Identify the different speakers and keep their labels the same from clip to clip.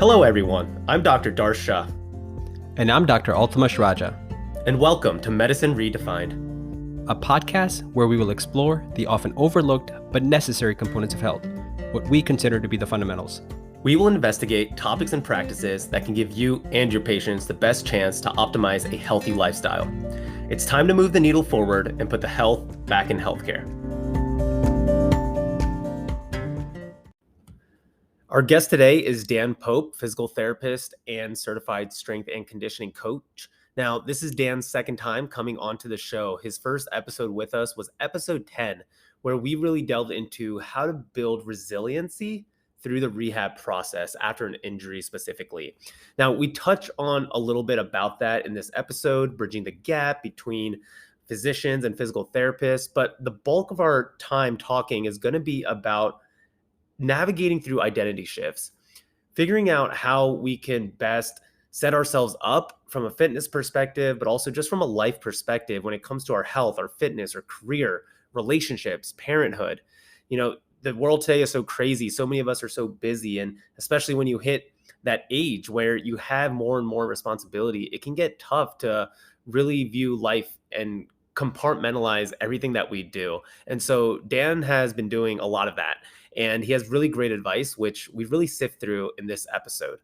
Speaker 1: Hello, everyone. I'm Dr. Darsha,
Speaker 2: And I'm Dr. Altamash Raja,
Speaker 1: and welcome to Medicine Redefined.
Speaker 2: a podcast where we will explore the often overlooked but necessary components of health, what we consider to be the fundamentals.
Speaker 1: We will investigate topics and practices that can give you and your patients the best chance to optimize a healthy lifestyle. It's time to move the needle forward and put the health back in healthcare. Our guest today is Dan Pope, physical therapist and certified strength and conditioning coach. Now, this is Dan's second time coming onto the show. His first episode with us was episode 10, where we really delved into how to build resiliency through the rehab process after an injury specifically. Now, we touch on a little bit about that in this episode, bridging the gap between physicians and physical therapists, but the bulk of our time talking is going to be about navigating through identity shifts, figuring out how we can best set ourselves up from a fitness perspective, but also just from a life perspective when it comes to our health, our fitness, our career, relationships, parenthood. You know, the world today is so crazy. So many of us are so busy. And especially when you hit that age where you have more and more responsibility, it can get tough to really view life and compartmentalize everything that we do. And so Dan has been doing a lot of that. And he has really great advice, which we really sift through in this episode.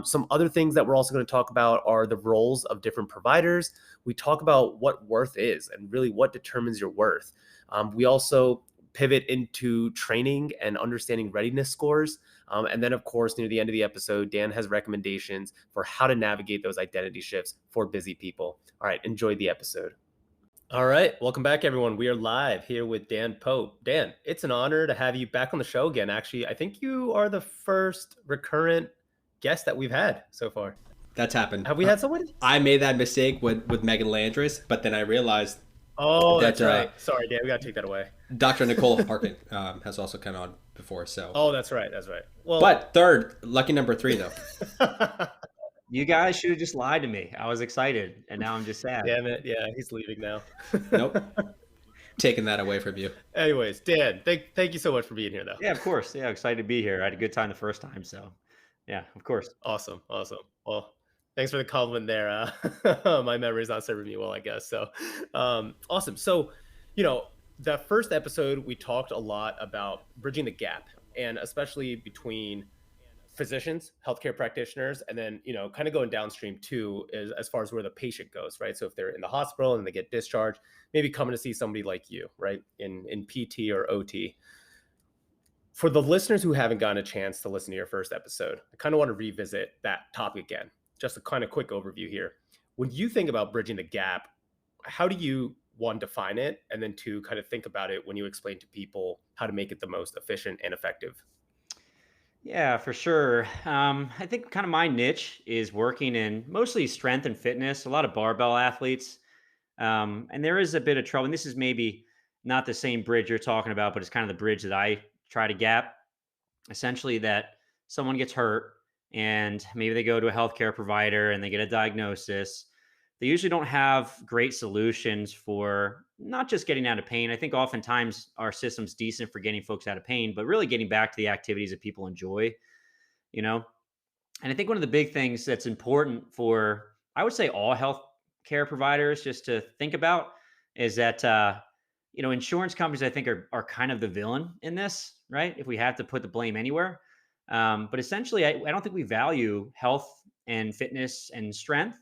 Speaker 1: Some other things that we're also going to talk about are the roles of different providers. We talk about what worth is and really what determines your worth. We also pivot into training and understanding readiness scores. And then, of course, near the end of the episode, Dan has recommendations for how to navigate those identity shifts for busy people. All right, enjoy the episode. All right, welcome back, everyone. We are live here with Dan Pope. Dan, it's an honor to have you back on the show again. Actually, I think you are the first recurrent guest that we've had so far.
Speaker 2: That's happened.
Speaker 1: Have we had someone?
Speaker 2: I made that mistake with Megan Landris, but then I realized
Speaker 1: that's right. Sorry, Dan, we got to take that away.
Speaker 2: Dr. Nicole Harkin has also come on before. So.
Speaker 1: Oh, that's right. That's right. Well,
Speaker 2: but third, lucky number 3, though.
Speaker 3: You guys should have just lied to me. I was excited, and now I'm just sad.
Speaker 1: Damn it. Yeah, he's leaving now.
Speaker 2: Nope. Taking that away from you.
Speaker 1: Anyways, Dan, thank you so much for being here, though.
Speaker 3: Yeah, of course. Yeah, excited to be here. I had a good time the first time, so yeah, of course.
Speaker 1: Awesome. Well, thanks for the compliment there. My memory's not serving me well, I guess. So awesome. So, the first episode, we talked a lot about bridging the gap, and especially between physicians, healthcare practitioners, and then, kind of going downstream too, is as far as where the patient goes, right? So if they're in the hospital and they get discharged, maybe coming to see somebody like you, right? In PT or OT. For the listeners who haven't gotten a chance to listen to your first episode, I kind of want to revisit that topic again. Just a kind of quick overview here. When you think about bridging the gap, how do you, one, define it, and then two, kind of think about it when you explain to people how to make it the most efficient and effective?
Speaker 3: Yeah, for sure. I think kind of my niche is working in mostly strength and fitness, a lot of barbell athletes. And there is a bit of trouble. And this is maybe not the same bridge you're talking about, but it's kind of the bridge that I try to gap. Essentially, that someone gets hurt and maybe they go to a healthcare provider and they get a diagnosis. They usually don't have great solutions for not just getting out of pain. I think oftentimes our system's decent for getting folks out of pain, but really getting back to the activities that people enjoy, you know? And I think one of the big things that's important for, I would say, all health care providers just to think about is that, insurance companies, I think, are kind of the villain in this, right? If we have to put the blame anywhere. But essentially, I don't think we value health and fitness and strength,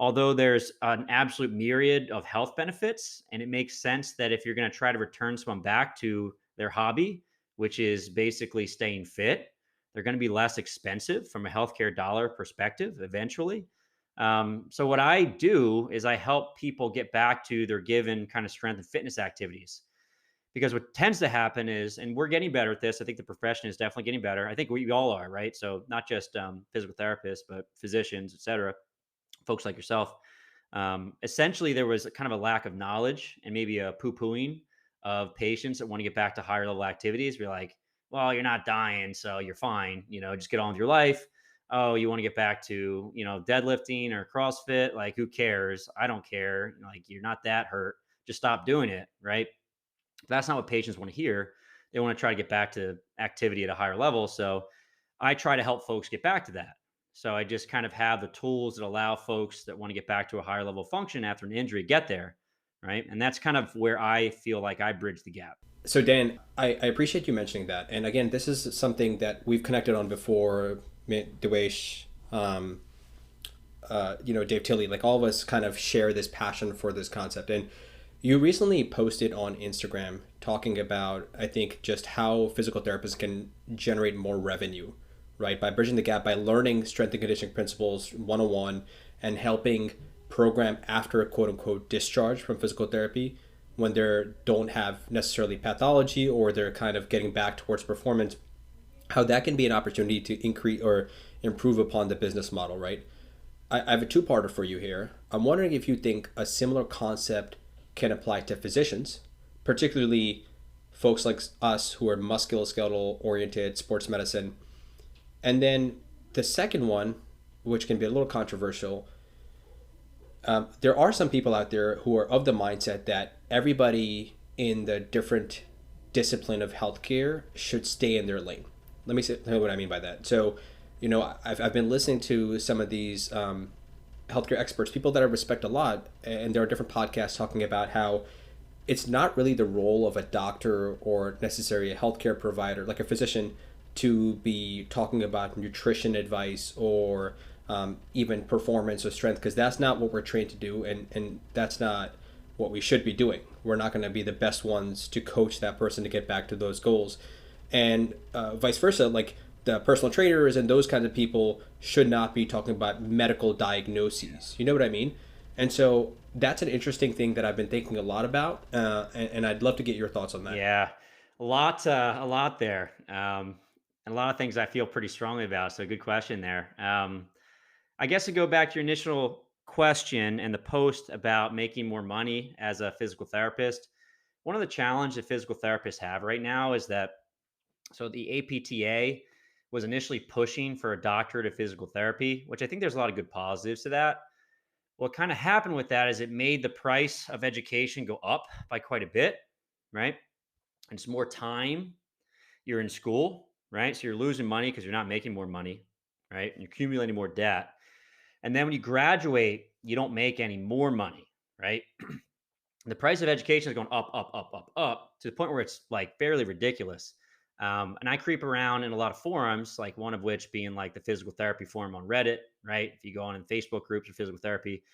Speaker 3: although there's an absolute myriad of health benefits. And it makes sense that if you're going to try to return someone back to their hobby, which is basically staying fit, they're going to be less expensive from a healthcare dollar perspective eventually. So what I do is I help people get back to their given kind of strength and fitness activities. Because what tends to happen is, and we're getting better at this, I think the profession is definitely getting better. I think we all are, right? So not just physical therapists, but physicians, et cetera, folks like yourself. Essentially, there was a kind of a lack of knowledge and maybe a poo-pooing of patients that want to get back to higher level activities. We're like, well, you're not dying, so you're fine. Just get on with your life. Oh, you want to get back to, deadlifting or CrossFit? Like, who cares? I don't care. Like, you're not that hurt. Just stop doing it, right? That's not what patients want to hear. They want to try to get back to activity at a higher level. So I try to help folks get back to that. So I just kind of have the tools that allow folks that want to get back to a higher level of function after an injury get there. Right. And that's kind of where I feel like I bridge the gap.
Speaker 2: So Dan, I appreciate you mentioning that. And again, this is something that we've connected on before. Dewesh, Dave Tilley, like all of us kind of share this passion for this concept. And you recently posted on Instagram talking about, I think, just how physical therapists can generate more revenue, right? By bridging the gap, by learning strength and conditioning principles 101 and helping program after a quote unquote discharge from physical therapy when they don't have necessarily pathology or they're kind of getting back towards performance, how that can be an opportunity to increase or improve upon the business model, right? I have a two-parter for you here. I'm wondering if you think a similar concept can apply to physicians, particularly folks like us who are musculoskeletal oriented, sports medicine. And then the second one, which can be a little controversial, there are some people out there who are of the mindset that everybody in the different discipline of healthcare should stay in their lane. Let me say what I mean by that. So, I've been listening to some of these healthcare experts, people that I respect a lot, and there are different podcasts talking about how it's not really the role of a doctor or necessarily a healthcare provider, like a physician, to be talking about nutrition advice or even performance or strength, because that's not what we're trained to do, and that's not what we should be doing. We're not going to be the best ones to coach that person to get back to those goals, and vice versa. Like the personal trainers and those kinds of people should not be talking about medical diagnoses. You know what I mean? And so that's an interesting thing that I've been thinking a lot about, and I'd love to get your thoughts on that.
Speaker 3: Yeah, a lot there, and a lot of things I feel pretty strongly about. So, good question there. I guess to go back to your initial question and the post about making more money as a physical therapist, one of the challenges that physical therapists have right now is that the APTA was initially pushing for a doctorate of physical therapy, which I think there's a lot of good positives to that. What kind of happened with that is it made the price of education go up by quite a bit, right? And it's more time you're in school, right? So you're losing money because you're not making more money, right? And you're accumulating more debt. And then when you graduate, you don't make any more money, right? The price of education is going up, up, up, up, up to the point where it's like fairly ridiculous. And I creep around in a lot of forums, like one of which being like the physical therapy forum on Reddit, right? If you go on in Facebook groups for physical therapy,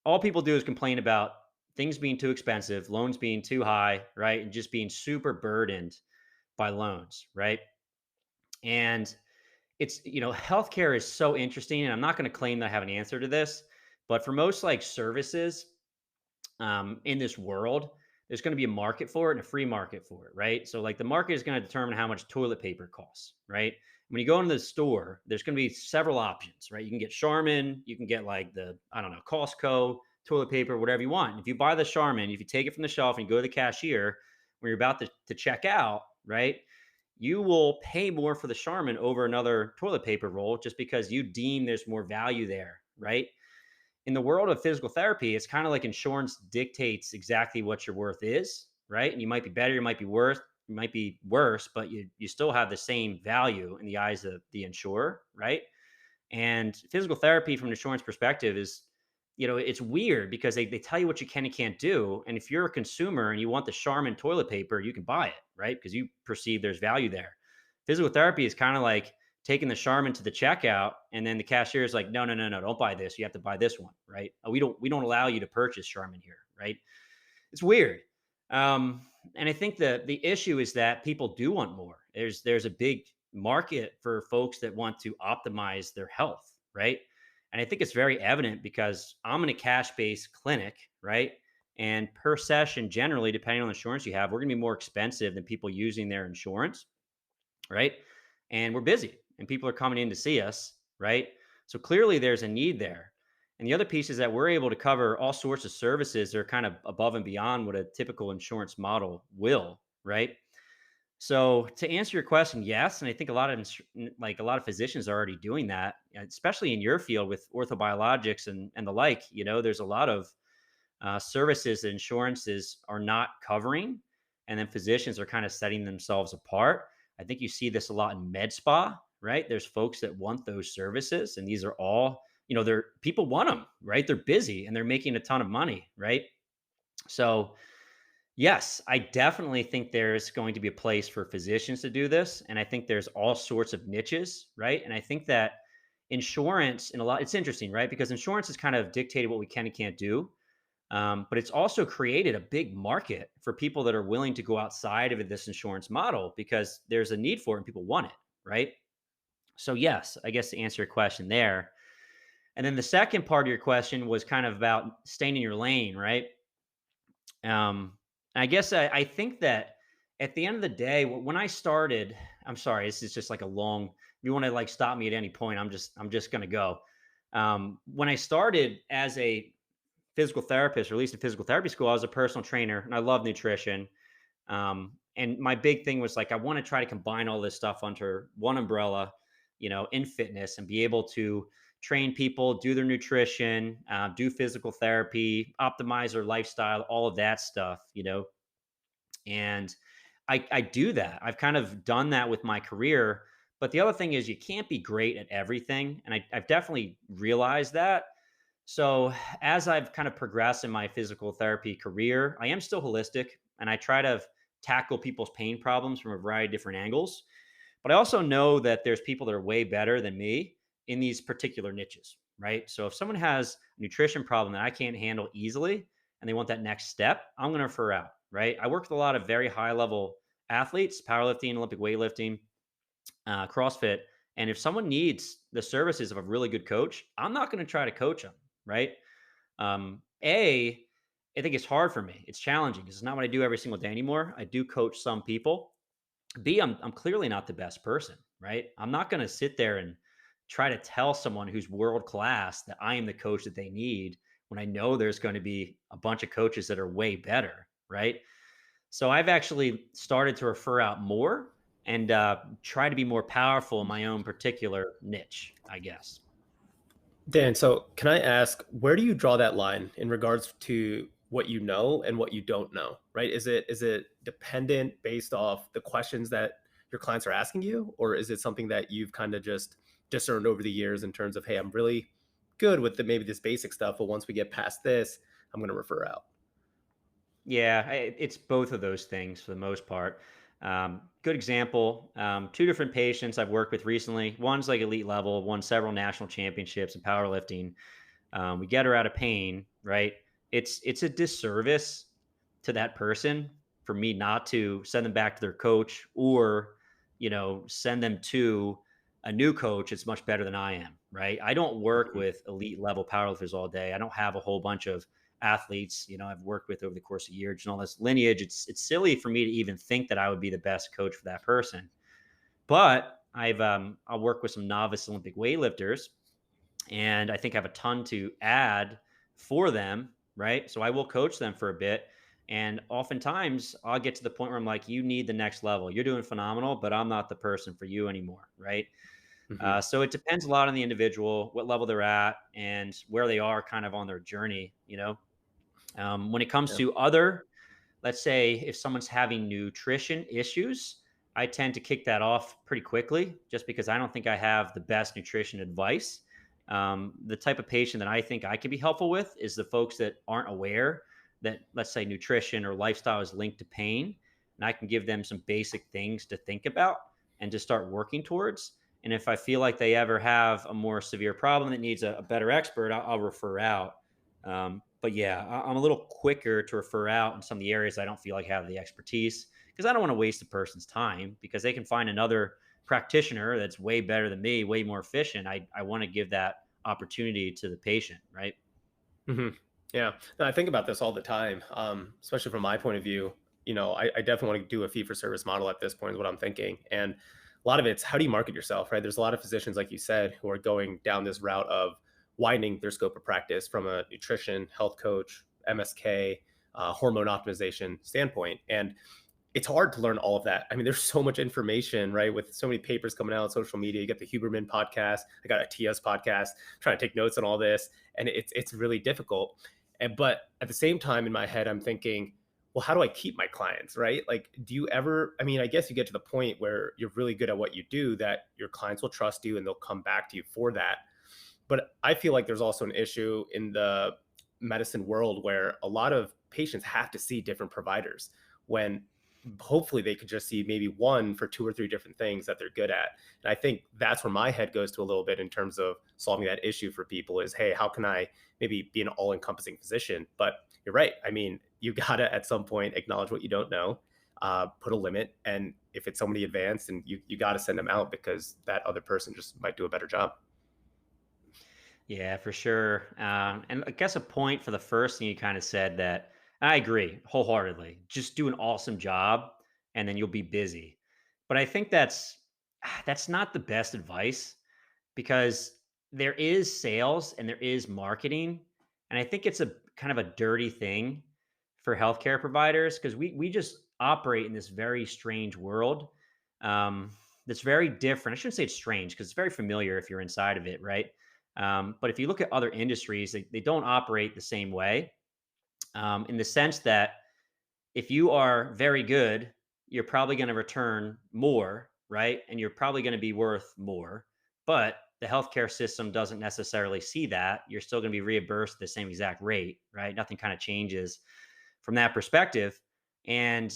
Speaker 3: all people do is complain about things being too expensive, loans being too high, right? And just being super burdened by loans, right? And healthcare is so interesting. And I'm not going to claim that I have an answer to this, but for most like services, in this world, there's going to be a market for it and a free market for it, right? So, like, the market is going to determine how much toilet paper costs, right? When you go into the store, there's going to be several options, right? You can get Charmin, you can get like I don't know, Costco toilet paper, whatever you want. If you buy the Charmin, if you take it from the shelf and you go to the cashier when you're about to check out, right? You will pay more for the Charmin over another toilet paper roll just because you deem there's more value there, right? In the world of physical therapy, it's kind of like insurance dictates exactly what your worth is, right? And you might be better, you might be worse, but you still have the same value in the eyes of the insurer, right? And physical therapy from an insurance perspective is, it's weird because they tell you what you can and can't do. And if you're a consumer and you want the Charmin toilet paper, you can buy it, right? Because you perceive there's value there. Physical therapy is kind of like taking the Charmin to the checkout, and then the cashier is like, no, no, no, no, don't buy this. You have to buy this one, right? We don't allow you to purchase Charmin here, right? It's weird. And I think the issue is that people do want more. There's a big market for folks that want to optimize their health, right? And I think it's very evident because I'm in a cash-based clinic, right? And per session, generally, depending on the insurance you have, we're going to be more expensive than people using their insurance, right? And we're busy and people are coming in to see us, right? So clearly there's a need there. And the other piece is that we're able to cover all sorts of services that are kind of above and beyond what a typical insurance model will, right? So to answer your question, yes, and I think a lot of physicians are already doing that, especially in your field with orthobiologics and the like. There's a lot of services that insurances are not covering, and then physicians are kind of setting themselves apart. I think you see this a lot in med spa, right? There's folks that want those services, and these are all, they're people want them, right? They're busy and they're making a ton of money, right? So, yes, I definitely think there's going to be a place for physicians to do this. And I think there's all sorts of niches, right? And I think that insurance, in a lot, it's interesting, right? Because insurance has kind of dictated what we can and can't do. But it's also created a big market for people that are willing to go outside of this insurance model because there's a need for it and people want it, right? So, yes, I guess to answer your question there. And then the second part of your question was kind of about staying in your lane, right? I guess I think that at the end of the day, when I started, I'm sorry, this is just like a long. If you want to like stop me at any point, I'm just gonna go. When I started as a physical therapist, or at least in physical therapy school, I was a personal trainer, and I love nutrition. And my big thing was like I want to try to combine all this stuff under one umbrella, in fitness and be able to train people, do their nutrition, do physical therapy, optimize their lifestyle, all of that stuff, and I do that. I've kind of done that with my career. But the other thing is, you can't be great at everything. And I've definitely realized that. So, as I've kind of progressed in my physical therapy career, I am still holistic and I try to tackle people's pain problems from a variety of different angles. But I also know that there's people that are way better than me in these particular niches, right? So if someone has a nutrition problem that I can't handle easily and they want that next step, I'm going to refer out, right? I work with a lot of very high level athletes, powerlifting, Olympic weightlifting, CrossFit. And if someone needs the services of a really good coach, I'm not going to try to coach them, right? A, I think it's hard for me. It's challenging because it's not what I do every single day anymore. I do coach some people. B, I'm clearly not the best person, right? I'm not going to sit there and try to tell someone who's world class that I am the coach that they need when I know there's going to be a bunch of coaches that are way better, right? So I've actually started to refer out more and try to be more powerful in my own particular niche, I guess.
Speaker 1: Dan, so can I ask, where do you draw that line in regards to what you know and what you don't know, right? Is it dependent based off the questions that your clients are asking you, or is it something that you've kind of just discerned over the years in terms of, hey, I'm really good with maybe this basic stuff, but once we get past this, I'm going to refer out.
Speaker 3: Yeah, it's both of those things for the most part. Good example. Two different patients I've worked with recently. One's like elite level, won several national championships in powerlifting. We get her out of pain, right? It's a disservice to that person for me not to send them back to their coach or send them to a new coach that's much better than I am, right? I don't work
Speaker 1: Mhm.
Speaker 3: with elite level powerlifters all day. I don't have a whole bunch of athletes I've worked with over the course of years and all this lineage. It's silly for me to even think that I would be the best coach for that person. But I'll work with some novice Olympic weightlifters, and I think I have a ton to add for them, right? So I will coach them for a bit. And oftentimes I'll get to the point where I'm like, you need the next level. You're doing phenomenal, but I'm not the person for you anymore, right?
Speaker 1: Mhm.
Speaker 3: So it depends a lot on the individual, what level they're at, and where they are kind of on their journey. When it comes
Speaker 1: Yeah.
Speaker 3: to other, let's say if someone's having nutrition issues, I tend to kick that off pretty quickly just because I don't think I have the best nutrition advice. The type of patient that I think I can be helpful with is the folks that aren't aware that, let's say, nutrition or lifestyle is linked to pain. And I can give them some basic things to think about and to start working towards. And if I feel like they ever have a more severe problem that needs a better expert, I'll refer out. But yeah, I'm a little quicker to refer out in some of the areas I don't feel like I have the expertise because I don't want to waste a person's time because they can find another practitioner that's way better than me, way more efficient. I want to give that opportunity to the patient, right?
Speaker 1: Mhm. Yeah. No, I think about this all the time, especially from my point of view. I definitely want to do a fee for service model at this point, is what I'm thinking. And a lot of it's how do you market yourself, right? There's a lot of physicians, like you said, who are going down this route of widening their scope of practice from a nutrition, health coach, MSK, hormone optimization standpoint. And it's hard to learn all of that. I mean, there's so much information, right? With so many papers coming out on social media. You got the Huberman podcast. I got a TS podcast, trying to take notes on all this. And it's really difficult. But at the same time, in my head, I'm thinking, well, how do I keep my clients, right? Like, do you ever, I mean, I guess you get to the point where you're really good at what you do that your clients will trust you and they'll come back to you for that. But I feel like there's also an issue in the medicine world where a lot of patients have to see different providers when hopefully they could just see maybe one for two or three different things that they're good at. And I think that's where my head goes to a little bit in terms of solving that issue for people is, hey, how can I maybe be an all encompassing physician? But you're right. I mean, you got to at some point acknowledge what you don't know, put a limit. And if it's somebody advanced, and you got to send them out because that other person just might do a better job.
Speaker 3: Yeah, for sure. And I guess a point for the first thing you kind of said that I agree wholeheartedly. Just do an awesome job and then you'll be busy. But I think that's not the best advice because there is sales and there is marketing. And I think it's a kind of a dirty thing for healthcare providers because we just operate in this very strange world um, that's very different. I shouldn't say it's strange because it's very familiar if you're inside of it, right? But if you look at other industries, they don't operate the same way in the sense that if you are very good, you're probably going to return more, right? And you're probably going to be worth more. But the healthcare system doesn't necessarily see that. You're still going to be reimbursed the same exact rate, right? Nothing kind of changes from that perspective. And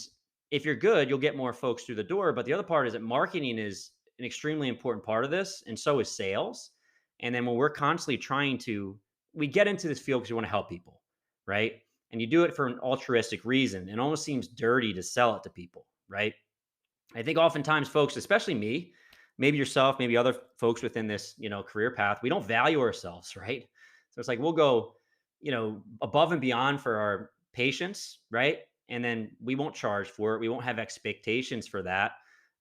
Speaker 3: if you're good, you'll get more folks through the door. But the other part is that marketing is an extremely important part of this, and so is sales. And then when we're constantly trying to, we get into this field because we want to help people, right? And you do it for an altruistic reason. It almost seems dirty to sell it to people, right? I think oftentimes folks, especially me, maybe yourself, maybe other folks within this, career path, we don't value ourselves, right? So it's like we'll go, above and beyond for our patients, right? And then we won't charge for it. We won't have expectations for that.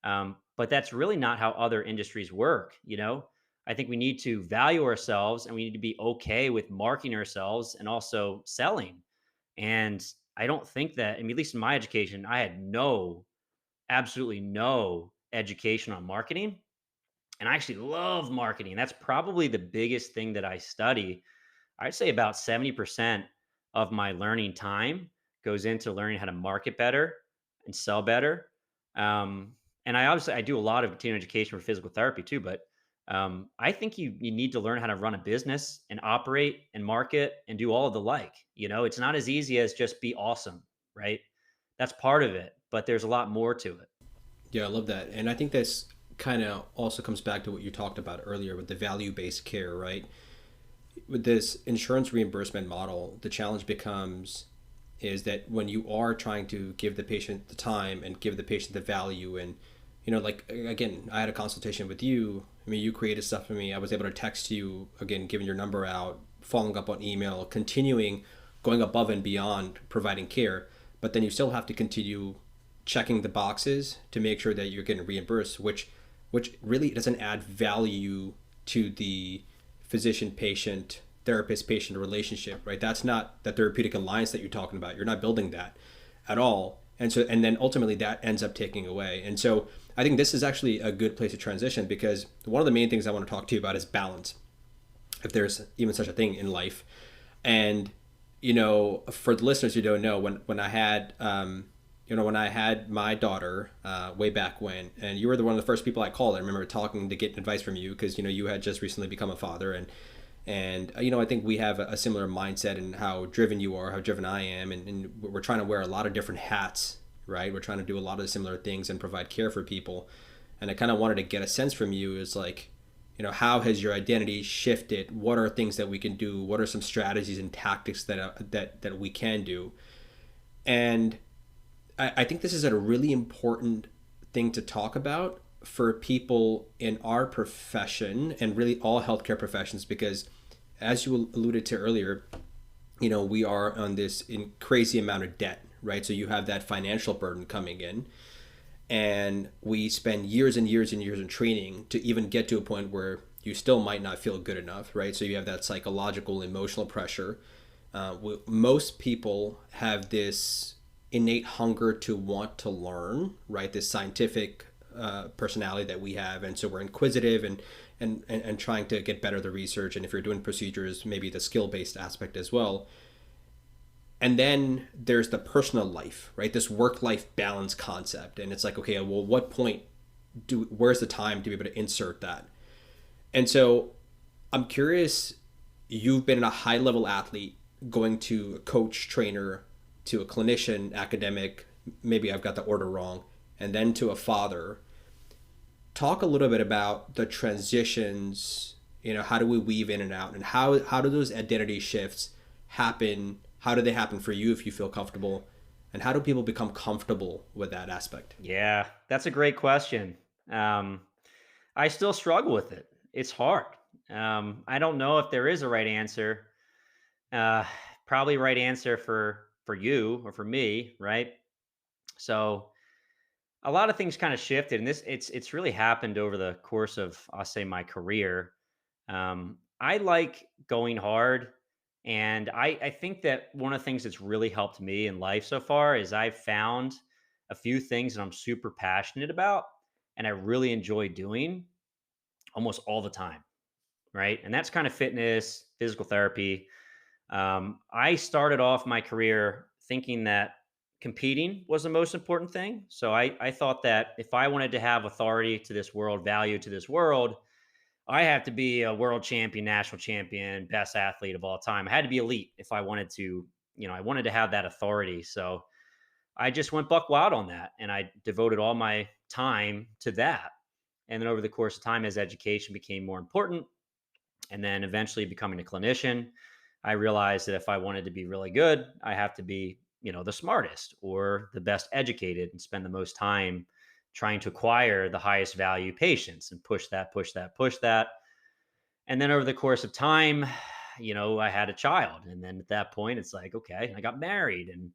Speaker 3: But that's really not how other industries work, I think we need to value ourselves and we need to be okay with marketing ourselves and also selling. And I don't think that, I mean, at least in my education, I had absolutely no education on marketing. And I actually love marketing. That's probably the biggest thing that I study. I'd say about 70% of my learning time goes into learning how to market better and sell better. Um, and I do a lot of continuing education for physical therapy too, but I think you need to learn how to run a business and operate and market and do all of the like. It's not as easy as just be awesome, right? That's part of it, but there's a lot more to it.
Speaker 2: Yeah, I love that. And I think this kind of also comes back to what you talked about earlier with the value based care, right? With this insurance reimbursement model, the challenge becomes is that when you are trying to give the patient the time and give the patient the value and like again, I had a consultation with you. I mean, you created stuff for me. I was able to text you again, giving your number out, following up on email, continuing going above and beyond providing care, but then you still have to continue checking the boxes to make sure that you're getting reimbursed, which really doesn't add value to the physician patient therapist patient relationship, right? That's not the therapeutic alliance that you're talking about. You're not building that at all. And then ultimately that ends up taking away. And so I think this is actually a good place to transition because one of the main things I want to talk to you about is balance, if there's even such a thing in life. And for the listeners who don't know, when I had when I had my daughter way back when, and you were one of the first people I called. I remember talking to get advice from you because you had just recently become a father, and I think we have a similar mindset in how driven you are, how driven I am, and we're trying to wear a lot of different hats, right? We're trying to do a lot of similar things and provide care for people. And I kind of wanted to get a sense from you is like, how has your identity shifted? What are things that we can do? What are some strategies and tactics that we can do? And I think this is a really important thing to talk about for people in our profession and really all healthcare professions, because as you alluded to earlier, we are on this crazy amount of debt, right? So you have that financial burden coming in, and we spend years and years and years in training to even get to a point where you still might not feel good enough, right? So you have that psychological, emotional pressure. Most people have this innate hunger to want to learn, right? This scientific personality that we have, and so we're inquisitive and trying to get better at the research. And if you're doing procedures, maybe the skill-based aspect as well. And then there's the personal life, right? This work life balance concept. And it's like, okay, well, what point where's the time to be able to insert that? And so I'm curious, you've been a high level athlete going to a coach, trainer, to a clinician, academic, maybe I've got the order wrong, and then to a father. Talk a little bit about the transitions, how do we weave in and out, and how do those identity shifts happen? How do they happen for you if you feel comfortable? And how do people become comfortable with that aspect?
Speaker 3: Yeah, that's a great question. Um, I still struggle with it. It's hard. I don't know if there is a right answer. Uh, Probably right answer for you or for me, right? So a lot of things kind of shifted, and it's really happened over the course of, I'll say, my career. I like going hard, and I think that one of the things that's really helped me in life so far is I've found a few things that I'm super passionate about, and I really enjoy doing almost all the time, right? And that's kind of fitness, physical therapy. I started off my career thinking that competing was the most important thing. So I thought that if I wanted to have authority to this world, value to this world, I have to be a world champion, national champion, best athlete of all time. I had to be elite if I wanted to, I wanted to have that authority. So I just went buck wild on that and I devoted all my time to that. And then over the course of time, as education became more important, and then eventually becoming a clinician, I realized that if I wanted to be really good, I have to be, the smartest or the best educated and spend the most time trying to acquire the highest value patients and push that, push that, push that. And then over the course of time, I had a child. And then at that point, it's like, okay, I got married. And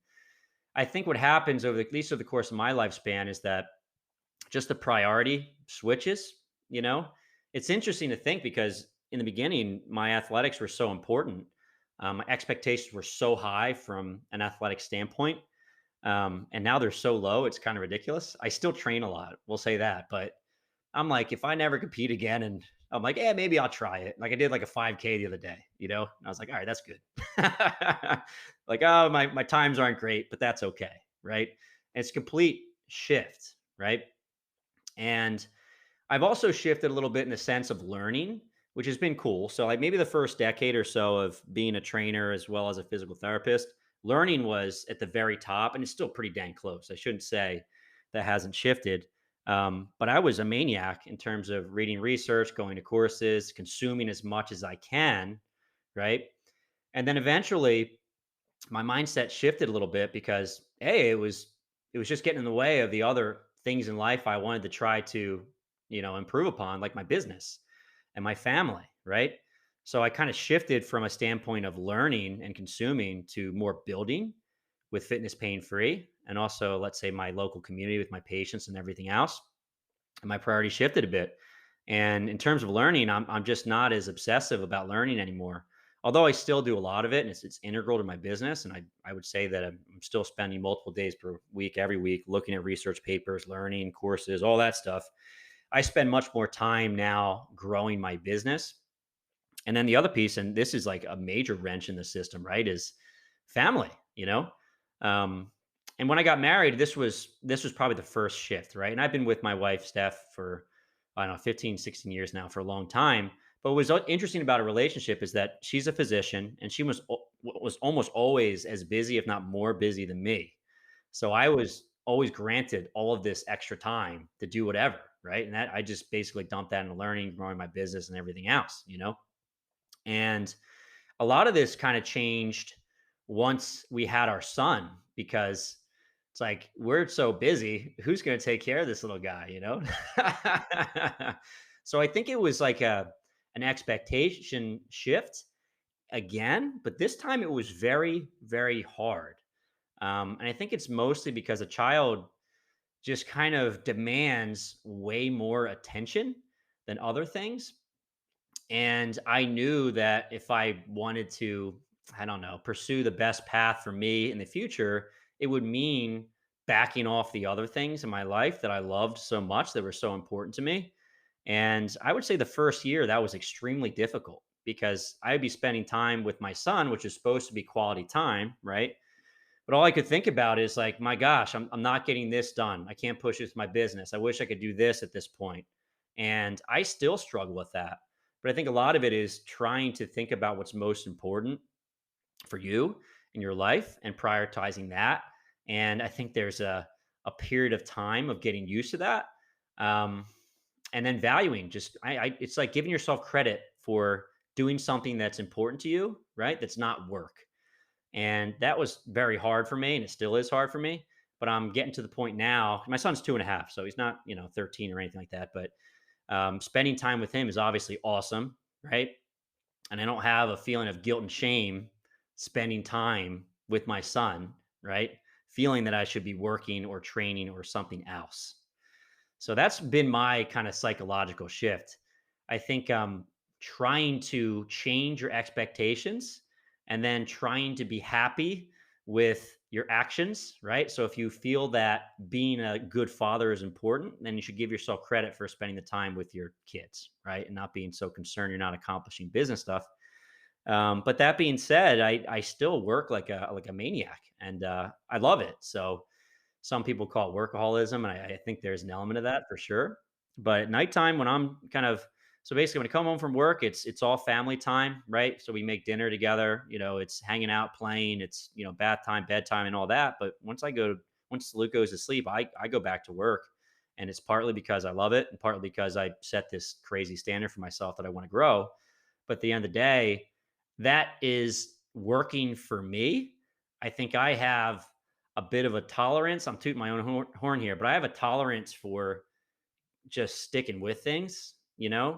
Speaker 3: I think what happens at least over the course of my lifespan is that just the priority switches, you know? It's interesting to think because in the beginning, my athletics were so important. My expectations were so high from an athletic standpoint. And now they're so low, it's kind of ridiculous. I still train a lot, we'll say that. But I'm like, if I never compete again, and I'm like, yeah, maybe I'll try it. Like I did like a 5K the other day, And I was like, all right, that's good. Like, oh, my times aren't great, but that's okay. Right. And it's a complete shift. Right. And I've also shifted a little bit in the sense of learning, which has been cool. So, like maybe the first decade or so of being a trainer as well as a physical therapist, learning was at the very top, and it's still pretty dang close. I shouldn't say that hasn't shifted, but I was a maniac in terms of reading research, going to courses, consuming as much as I can, right? And then eventually, my mindset shifted a little bit because hey, it was just getting in the way of the other things in life I wanted to try to, improve upon, like my business and my family, right? So I kind of shifted from a standpoint of learning and consuming to more building with fitness pain free and also let's say my local community with my patients and everything else. And my priority shifted a bit. And in terms of learning, I'm just not as obsessive about learning anymore. Although I still do a lot of it and it's integral to my business. And I would say that I'm still spending multiple days per week, every week, looking at research papers, learning courses, all that stuff. I spend much more time now growing my business. And then the other piece, and this is like a major wrench in the system, right, is family. Um, and when I got married, this was probably the first shift, right? And I've been with my wife, Steph, for I don't know, 15, 16 years now for a long time. But what was interesting about a relationship is that she's a physician and she was almost always as busy, if not more busy than me. So I was always granted all of this extra time to do whatever, right? And that I just basically dumped that into learning, growing my business and everything else. And a lot of this kind of changed once we had our son because it's like we're so busy. Who's going to take care of this little guy? So I think it was like an expectation shift again, but this time it was very, very hard. And I think it's mostly because a child just kind of demands way more attention than other things. And I knew that if I wanted to, I don't know, pursue the best path for me in the future, it would mean backing off the other things in my life that I loved so much that were so important to me. And I would say the first year that was extremely difficult because I would be spending time with my son, which is supposed to be quality time, right? But all I could think about is like, my gosh, I'm not getting this done. I can't push this with my business. I wish I could do this at this point. And I still struggle with that. But I think a lot of it is trying to think about what's most important for you in your life and prioritizing that. And I think there's a period of time of getting used to that. Um, and then valuing just, it's like giving yourself credit for doing something that's important to you, right? That's not work. And that was very hard for me, and it still is hard for me. But I'm getting to the point now. My son's 2.5, so he's not, 13 or anything like that. But spending time with him is obviously awesome, right? And I don't have a feeling of guilt and shame spending time with my son, right? Feeling that I should be working or training or something else. So that's been my kind of psychological shift. I think trying to change your expectations and then trying to be happy with your actions, right? So if you feel that being a good father is important, then you should give yourself credit for spending the time with your kids, right? And not being so concerned you're not accomplishing business stuff. But that being said, I still work like a maniac, and I love it. So some people call it workaholism, and I think there's an element of that for sure. But at nighttime, when I'm kind of so basically when I come home from work, it's all family time, right? So we make dinner together. It's hanging out, playing. It's bath time, bedtime, and all that. But once Luke goes to sleep, I go back to work, and it's partly because I love it, and partly because I set this crazy standard for myself that I want to grow. But at the end of the day, that is working for me. I think I have a bit of a tolerance. I'm tooting my own horn here, but I have a tolerance for just sticking with things,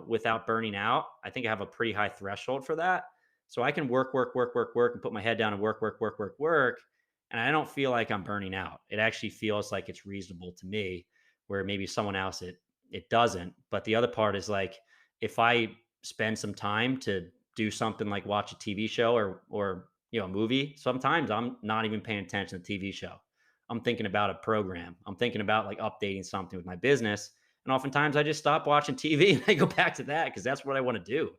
Speaker 3: without burning out. I think I have a pretty high threshold for that. So I can work, work, work, work, work, and put my head down and work, work, work, work, work. And I don't feel like I'm burning out. It actually feels like it's reasonable to me, where maybe someone else it doesn't. But the other part is like if I spend some time to do something like watch a TV show or a movie, sometimes I'm not even paying attention to the TV show. I'm thinking about a program. I'm thinking about like updating something with my business. And oftentimes I just stop watching TV and I go back to that because that's what I want to do.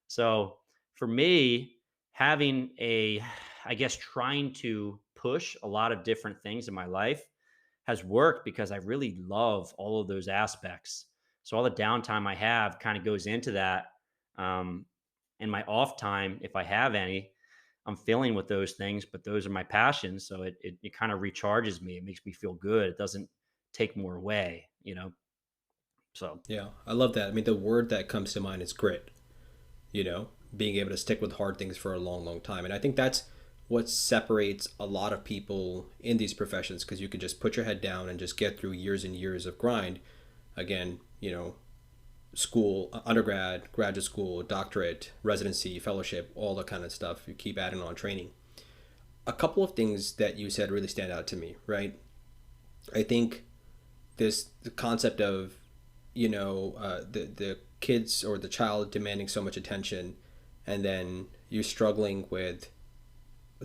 Speaker 3: So for me, having I guess, trying to push a lot of different things in my life has worked because I really love all of those aspects. So all the downtime I have kind of goes into that. Um, and my off time, if I have any, I'm filling with those things, but those are my passions. So it kind of recharges me. It makes me feel good. It doesn't take more away. So
Speaker 2: Yeah, I love that. I mean, the word that comes to mind is grit, being able to stick with hard things for a long, long time. And I think that's what separates a lot of people in these professions because you can just put your head down and just get through years and years of grind. Again, school, undergrad, graduate school, doctorate, residency, fellowship, all that kind of stuff. You keep adding on training. A couple of things that you said really stand out to me, right? I think the concept of the kids or the child demanding so much attention, and then you struggling with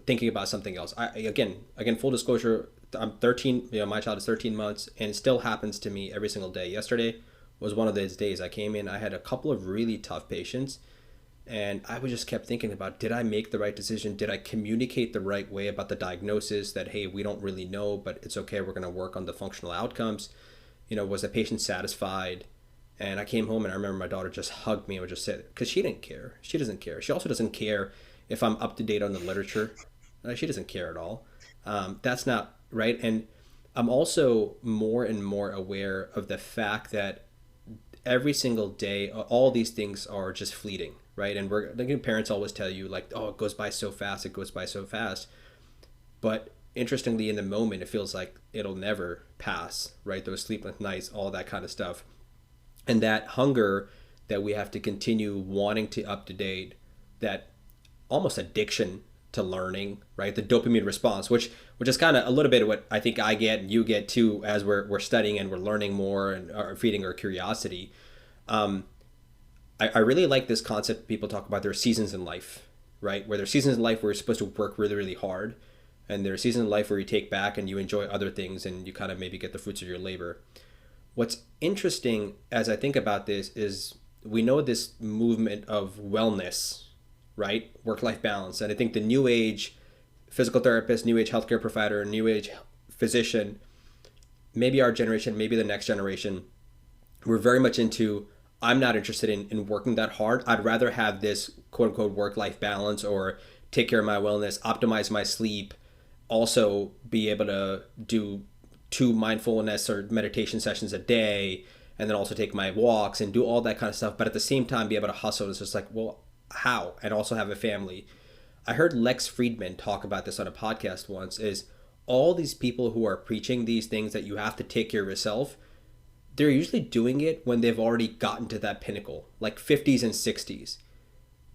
Speaker 2: thinking about something else. I again full disclosure, I'm 13. My child is 13 months, and it still happens to me every single day. Yesterday was one of those days. I came in. I had a couple of really tough patients, and I just kept thinking about, did I make the right decision? Did I communicate the right way about the diagnosis that, hey, we don't really know, but it's okay. We're going to work on the functional outcomes. Was the patient satisfied? And I came home and I remember my daughter just hugged me and would just say, because she didn't care. She doesn't care. She also doesn't care if I'm up to date on the literature. She doesn't care at all. That's not right. And I'm also more and more aware of the fact that every single day, all these things are just fleeting, right? And parents always tell you like, oh, it goes by so fast. It goes by so fast. But interestingly, in the moment, it feels like it'll never pass, right? Those sleepless nights, all that kind of stuff. And that hunger that we have to continue wanting to up to date, that almost addiction to learning, right? The dopamine response, which is kind of a little bit of what I think I get and you get too as we're studying and we're learning more and are feeding our curiosity. I really like this concept people talk about. There are seasons in life, right? Where there's seasons in life where you're supposed to work really, really hard. And there are seasons in life where you take back and you enjoy other things and you kind of maybe get the fruits of your labor. What's interesting as I think about this is we know this movement of wellness, right? Work-life balance. And I think the new age physical therapist, new age healthcare provider, new age physician, maybe our generation, maybe the next generation, we're very much into, I'm not interested in working that hard. I'd rather have this quote unquote work life balance, or take care of my wellness, optimize my sleep, also be able to do 2 mindfulness or meditation sessions a day, and then also take my walks and do all that kind of stuff. But at the same time, be able to hustle. It's just like, well, how? And also have a family. I heard Lex Friedman talk about this on a podcast once, is all these people who are preaching these things that you have to take care of yourself, they're usually doing it when they've already gotten to that pinnacle, like 50s and 60s.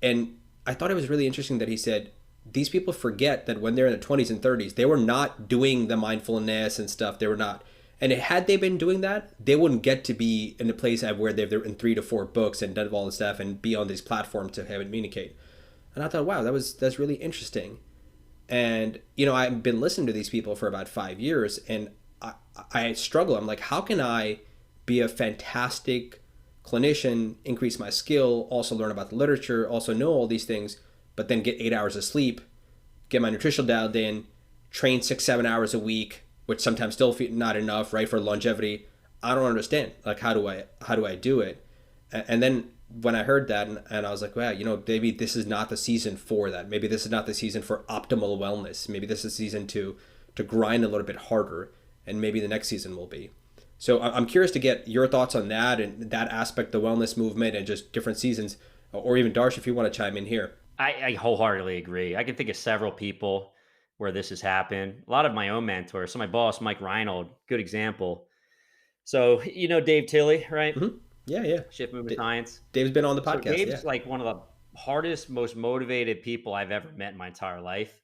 Speaker 2: And I thought it was really interesting that he said these people forget that when they're in the 20s and 30s, they were not doing the mindfulness and stuff. They were not. And had they been doing that, they wouldn't get to be in a place where they've written 3 to 4 books and done all this stuff and be on these platforms to have it communicate. And I thought, wow, that's really interesting. And I've been listening to these people for about 5 years, and I struggle. I'm like, how can I be a fantastic clinician, increase my skill, also learn about the literature, also know all these things, but then get 8 hours of sleep, get my nutrition dialed in, train 6, 7 hours a week, which sometimes still feel not enough, right, for longevity. I don't understand. Like, how do I do it? And then when I heard that, and I was like, wow, maybe this is not the season for that. Maybe this is not the season for optimal wellness. Maybe this is the season to grind a little bit harder, and maybe the next season will be. So I'm curious to get your thoughts on that and that aspect, the wellness movement, and just different seasons, or even Darsh, if you want to chime in here.
Speaker 3: I wholeheartedly agree. I can think of several people where this has happened. A lot of my own mentors. So my boss, Mike Reinold, good example. So Dave Tilley, right?
Speaker 2: Mm-hmm. Yeah, yeah.
Speaker 3: Shift Movement Science.
Speaker 2: Dave's been on the
Speaker 3: So
Speaker 2: podcast. Yeah.
Speaker 3: Dave's like one of the hardest, most motivated people I've ever met in my entire life.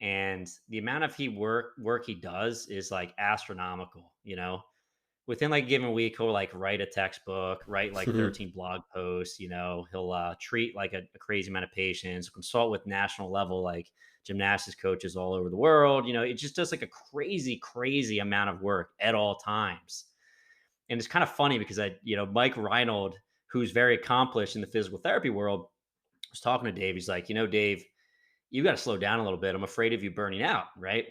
Speaker 3: And the amount of work he does is like astronomical, within like a given week, he'll like write a textbook, write like 13 blog posts, he'll treat like a crazy amount of patients, consult with national level, like gymnastics coaches all over the world. It just does like a crazy, crazy amount of work at all times. And it's kind of funny because Mike Reinold, who's very accomplished in the physical therapy world, was talking to Dave. He's like, Dave, you got to slow down a little bit. I'm afraid of you burning out. Right.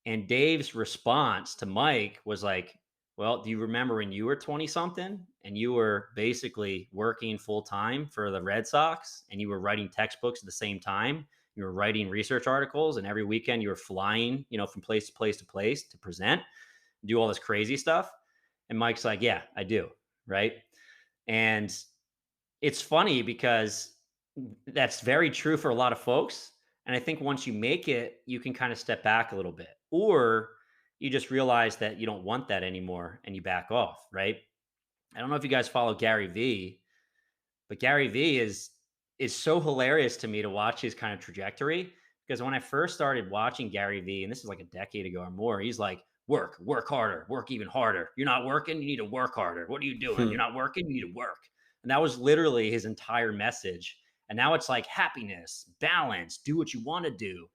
Speaker 3: And Dave's response to Mike was like, well, do you remember when you were 20 something and you were basically working full time for the Red Sox and you were writing textbooks at the same time? You were writing research articles, and every weekend you were flying, from place to place to place to present, do all this crazy stuff. And Mike's like, yeah, I do. Right. And it's funny because that's very true for a lot of folks. And I think once you make it, you can kind of step back a little bit, or you just realize that you don't want that anymore and you back off. Right. I don't know if you guys follow Gary Vee, but Gary Vee is so hilarious to me to watch his kind of trajectory, because when I first started watching Gary Vee, and this is like a decade ago or more, he's like, work harder, work even harder. You're not working, you need to work harder. What are you doing? You're not working, you need to work. And that was literally his entire message. And now it's like happiness, balance, do what you want to do.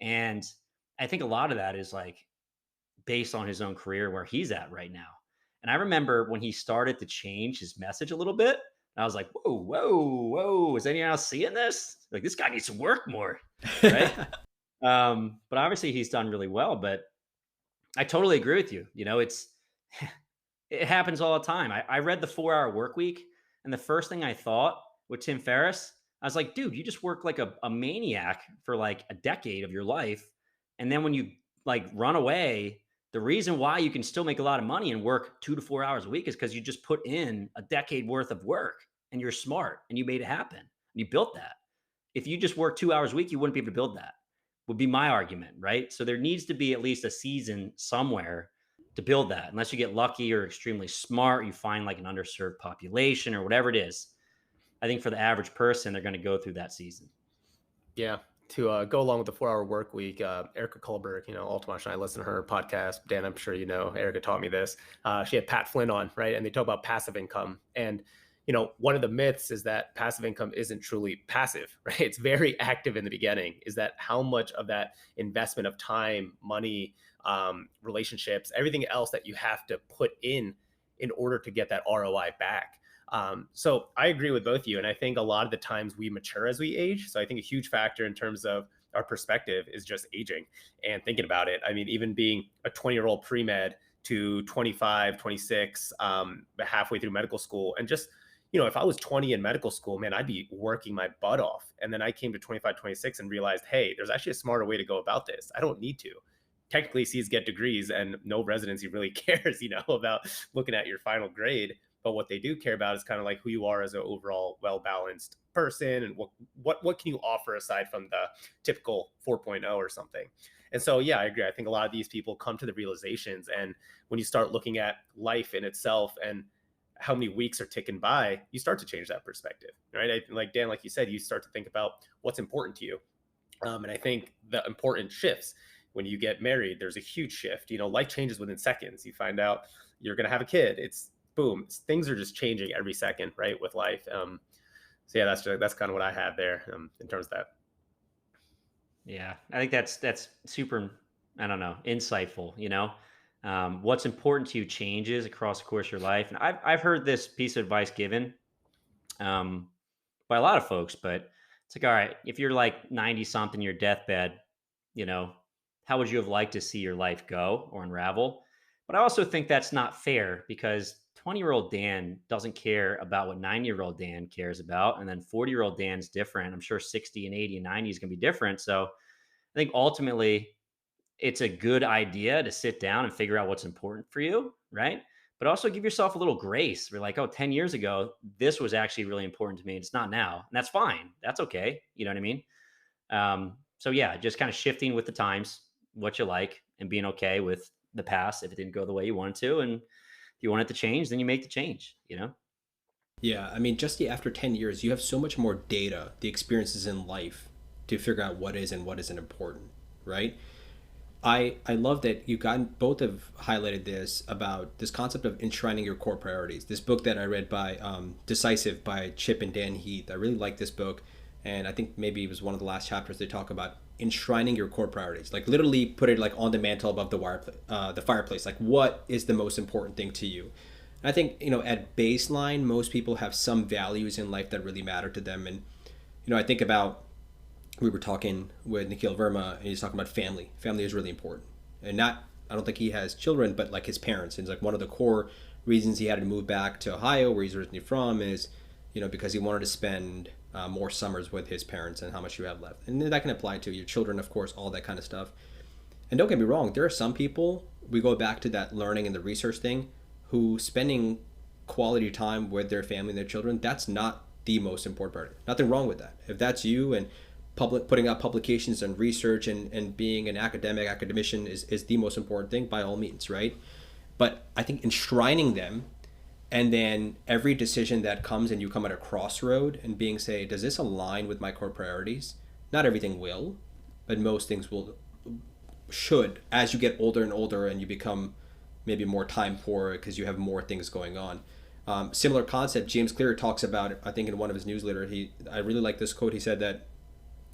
Speaker 3: And I think a lot of that is like based on his own career where he's at right now. And I remember when he started to change his message a little bit, I was like, whoa, whoa, whoa. Is anyone else seeing this? Like, this guy needs to work more. Right. But obviously he's done really well. But I totally agree with you. It happens all the time. I read the 4 Hour Work Week, and the first thing I thought with Tim Ferriss, I was like, dude, you just work like a maniac for like a decade of your life. And then when you like run away, the reason why you can still make a lot of money and work 2 to 4 hours a week is because you just put in a decade worth of work and you're smart and you made it happen. And you built that. If you just work 2 hours a week, you wouldn't be able to build that, would be my argument, right? So there needs to be at least a season somewhere to build that. Unless you get lucky or extremely smart, you find like an underserved population or whatever it is. I think for the average person, they're going to go through that season.
Speaker 1: Yeah. To go along with the 4 Hour Work Week, Erica Kohlberg, Ultimash and I listen to her podcast. Dan, I'm sure Erica taught me this. She had Pat Flynn on, right? And they talk about passive income. And, one of the myths is that passive income isn't truly passive, right? It's very active in the beginning. Is that how much of that investment of time, money, relationships, everything else that you have to put in order to get that ROI back. So I agree with both of you. And I think a lot of the times we mature as we age. So I think a huge factor in terms of our perspective is just aging and thinking about it. I mean, even being a 20-year-old pre-med to 25, 26, halfway through medical school, and just, if I was 20 in medical school, man, I'd be working my butt off. And then I came to 25, 26 and realized, hey, there's actually a smarter way to go about this. I don't need to. Technically, C's get degrees, and no residency really cares, about looking at your final grade. But what they do care about is kind of like who you are as an overall well balanced person, and what can you offer aside from the typical 4.0 or something. And so, yeah, I agree. I think a lot of these people come to the realizations, and when you start looking at life in itself and how many weeks are ticking by, you start to change that perspective, right? Like Dan, like you said, you start to think about what's important to you. And I think the important shifts when you get married. There's a huge shift. Life changes within seconds. You find out you're going to have a kid. It's boom. Things are just changing every second, right, with life. So yeah, that's kind of what I have there in terms of that.
Speaker 3: Yeah, I think that's super. I don't know, insightful. What's important to you changes across the course of your life, and I've heard this piece of advice given um, by a lot of folks, but it's like, all right, if you're like 90 something, your deathbed, you know, how would you have liked to see your life go or unravel? But I also think that's not fair because 20-year-old Dan doesn't care about what 90-year-old Dan cares about. And then 40-year-old Dan's different. I'm sure 60 and 80 and 90 is going to be different. So I think ultimately it's a good idea to sit down and figure out what's important for you, right? But also give yourself a little grace. We're like, oh, 10 years ago, this was actually really important to me. It's not now. And that's fine. That's okay. You know what I mean? So yeah, just kind of shifting with the times, what you like, and being okay with the past if it didn't go the way you wanted to. And if you want it to change, then you make the change.
Speaker 2: Yeah, I mean, just after 10 years, you have so much more data, the experiences in life to figure out what is and what isn't important, right? I love that you got both have highlighted this about this concept of enshrining your core priorities. This book that I read by Decisive by Chip and Dan Heath. I really like this book, and I think maybe it was one of the last chapters they talk about enshrining your core priorities. Like literally put it like on the mantle above the fireplace. Like what is the most important thing to you? And I think at baseline, most people have some values in life that really matter to them, and I think about we were talking with Nikhil Verma, and he's talking about family. Family is really important, and not I don't think he has children, but like his parents. And it's like one of the core reasons he had to move back to Ohio, where he's originally from, is because he wanted to spend more summers with his parents and how much you have left. And that can apply to your children, of course, all that kind of stuff. And don't get me wrong, there are some people, we go back to that learning and the research thing, who spending quality time with their family and their children, that's not the most important part. Nothing wrong with that. If that's you and putting out publications and research and being an academician is the most important thing, by all means, right? But I think enshrining them, and then every decision that comes and you come at a crossroad and being say, does this align with my core priorities? Not everything will, but most things should, as you get older and older and you become maybe more time poor because you have more things going on. Similar concept, James Clear talks about it, I think in one of his newsletters. I really like this quote. He said that,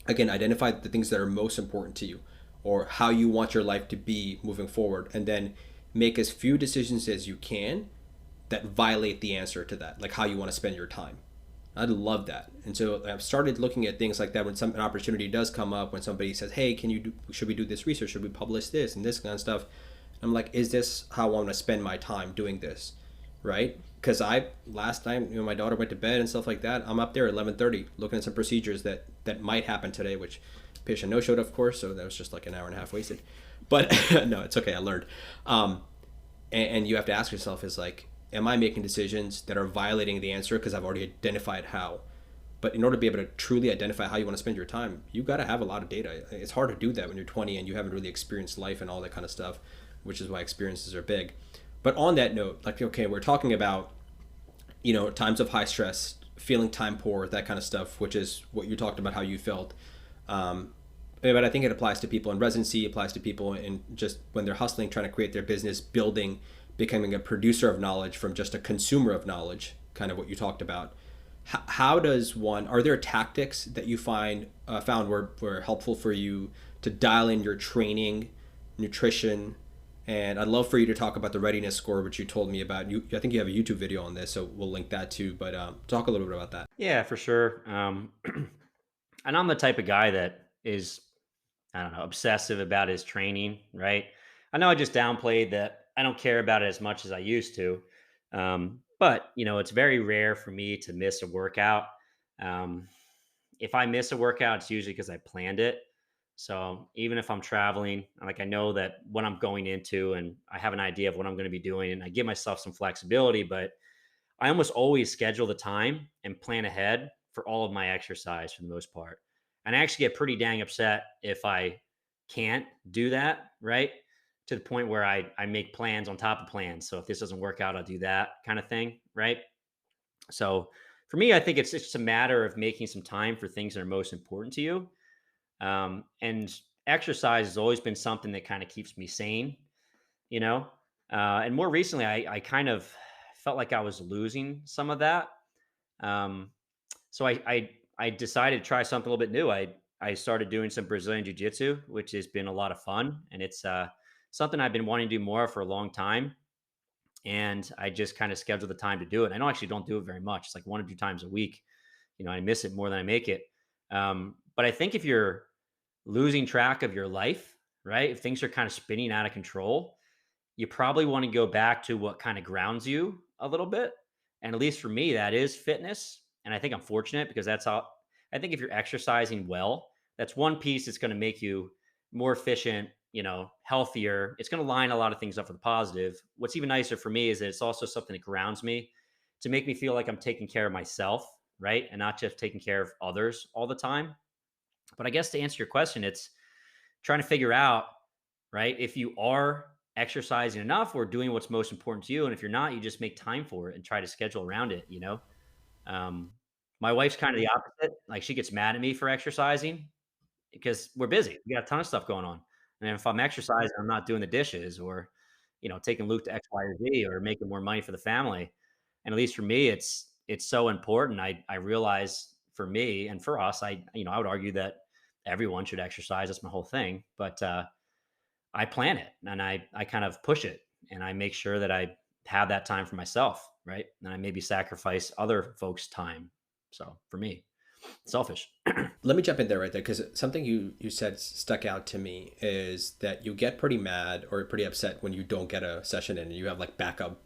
Speaker 2: again, identify the things that are most important to you or how you want your life to be moving forward, and then make as few decisions as you can that violate the answer to that, like how you want to spend your time. I love that. And so I've started looking at things like that when an opportunity does come up, when somebody says, hey, should we do this research? Should we publish this and this kind of stuff? I'm like, is this how I want to spend my time doing this? Right? Because last time, my daughter went to bed and stuff like that, I'm up there at 11:30 looking at some procedures that might happen today, which patient no showed, of course, so that was just like an hour and a half wasted. But no, it's okay, I learned. And you have to ask yourself, is like, am I making decisions that are violating the answer because I've already identified how? But in order to be able to truly identify how you want to spend your time, you got to have a lot of data. It's hard to do that when you're 20 and you haven't really experienced life and all that kind of stuff, which is why experiences are big. But on that note, like, okay, we're talking about, times of high stress, feeling time poor, that kind of stuff, which is what you talked about, how you felt. But I think it applies to people in residency, applies to people in just when they're hustling, trying to create their business, building, becoming a producer of knowledge from just a consumer of knowledge, kind of what you talked about. How does one, are there tactics that you found were helpful for you to dial in your training, nutrition? And I'd love for you to talk about the readiness score, which you told me about. I think you have a YouTube video on this, so we'll link that too. But talk a little bit about that.
Speaker 3: Yeah, for sure. And I'm the type of guy that is I don't know, obsessive about his training, right? I know I just downplayed that I don't care about it as much as I used to. But, it's very rare for me to miss a workout. Um, if I miss a workout, it's usually because I planned it. So even if I'm traveling, like I know that what I'm going into and I have an idea of what I'm going to be doing and I give myself some flexibility, but I almost always schedule the time and plan ahead for all of my exercise for the most part. And I actually get pretty dang upset if I can't do that, right? To the point where I make plans on top of plans. So if this doesn't work out, I'll do that kind of thing, right? So for me, I think it's just a matter of making some time for things that are most important to you. And exercise has always been something that kind of keeps me sane, you know. And more recently, I kind of felt like I was losing some of that. Um, so I decided to try something a little bit new. I started doing some Brazilian Jiu Jitsu, which has been a lot of fun, and it's something I've been wanting to do more for a long time. And I just kind of schedule the time to do it. I actually don't do it very much. It's like 1 or 2 times a week. I miss it more than I make it. But I think if you're losing track of your life, right? If things are kind of spinning out of control, you probably want to go back to what kind of grounds you a little bit. And at least for me, that is fitness. And I think I'm fortunate because that's how I think if you're exercising well, that's one piece that's going to make you more efficient, healthier. It's going to line a lot of things up for the positive. What's even nicer for me is that it's also something that grounds me to make me feel like I'm taking care of myself, right? And not just taking care of others all the time. But I guess to answer your question, it's trying to figure out, right, if you are exercising enough or doing what's most important to you. And if you're not, you just make time for it and try to schedule around it. Um, my wife's kind of the opposite. Like she gets mad at me for exercising because we're busy. We got a ton of stuff going on. And if I'm exercising, I'm not doing the dishes or, taking Luke to X, Y, or Z or making more money for the family. And at least for me, it's so important. I realize for me and for us, I would argue that everyone should exercise. That's my whole thing. But I plan it and I kind of push it and I make sure that I have that time for myself, right? And I maybe sacrifice other folks' time. So for me, selfish.
Speaker 2: Let me jump in there right there because something you said stuck out to me is that you get pretty mad or pretty upset when you don't get a session in and you have like backup,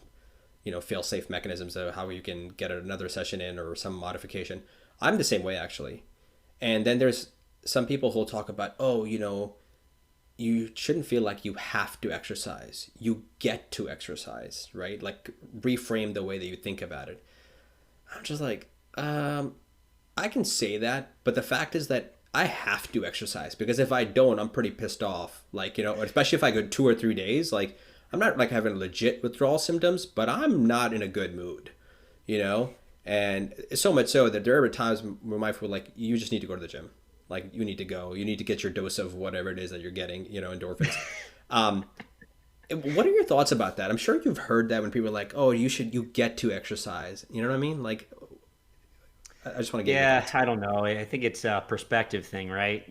Speaker 2: fail safe mechanisms of how you can get another session in or some modification. I'm the same way actually. And then there's some people who'll talk about, oh, you shouldn't feel like you have to exercise. You get to exercise, right? Like reframe the way that you think about it. I'm just like, I can say that, but the fact is that I have to exercise because if I don't, I'm pretty pissed off. Like, especially if I go 2 or 3 days, like I'm not like having legit withdrawal symptoms, but I'm not in a good mood, you know? And so much so that there are times where my wife would like, you just need to go to the gym. Like you need to go, you need to get your dose of whatever it is that you're getting, endorphins. Um, what are your thoughts about that? I'm sure you've heard that when people are like, oh, you get to exercise. You know what I mean? Like, I just want to get your
Speaker 3: Yeah,
Speaker 2: thoughts.
Speaker 3: I don't know. I think it's a perspective thing, right?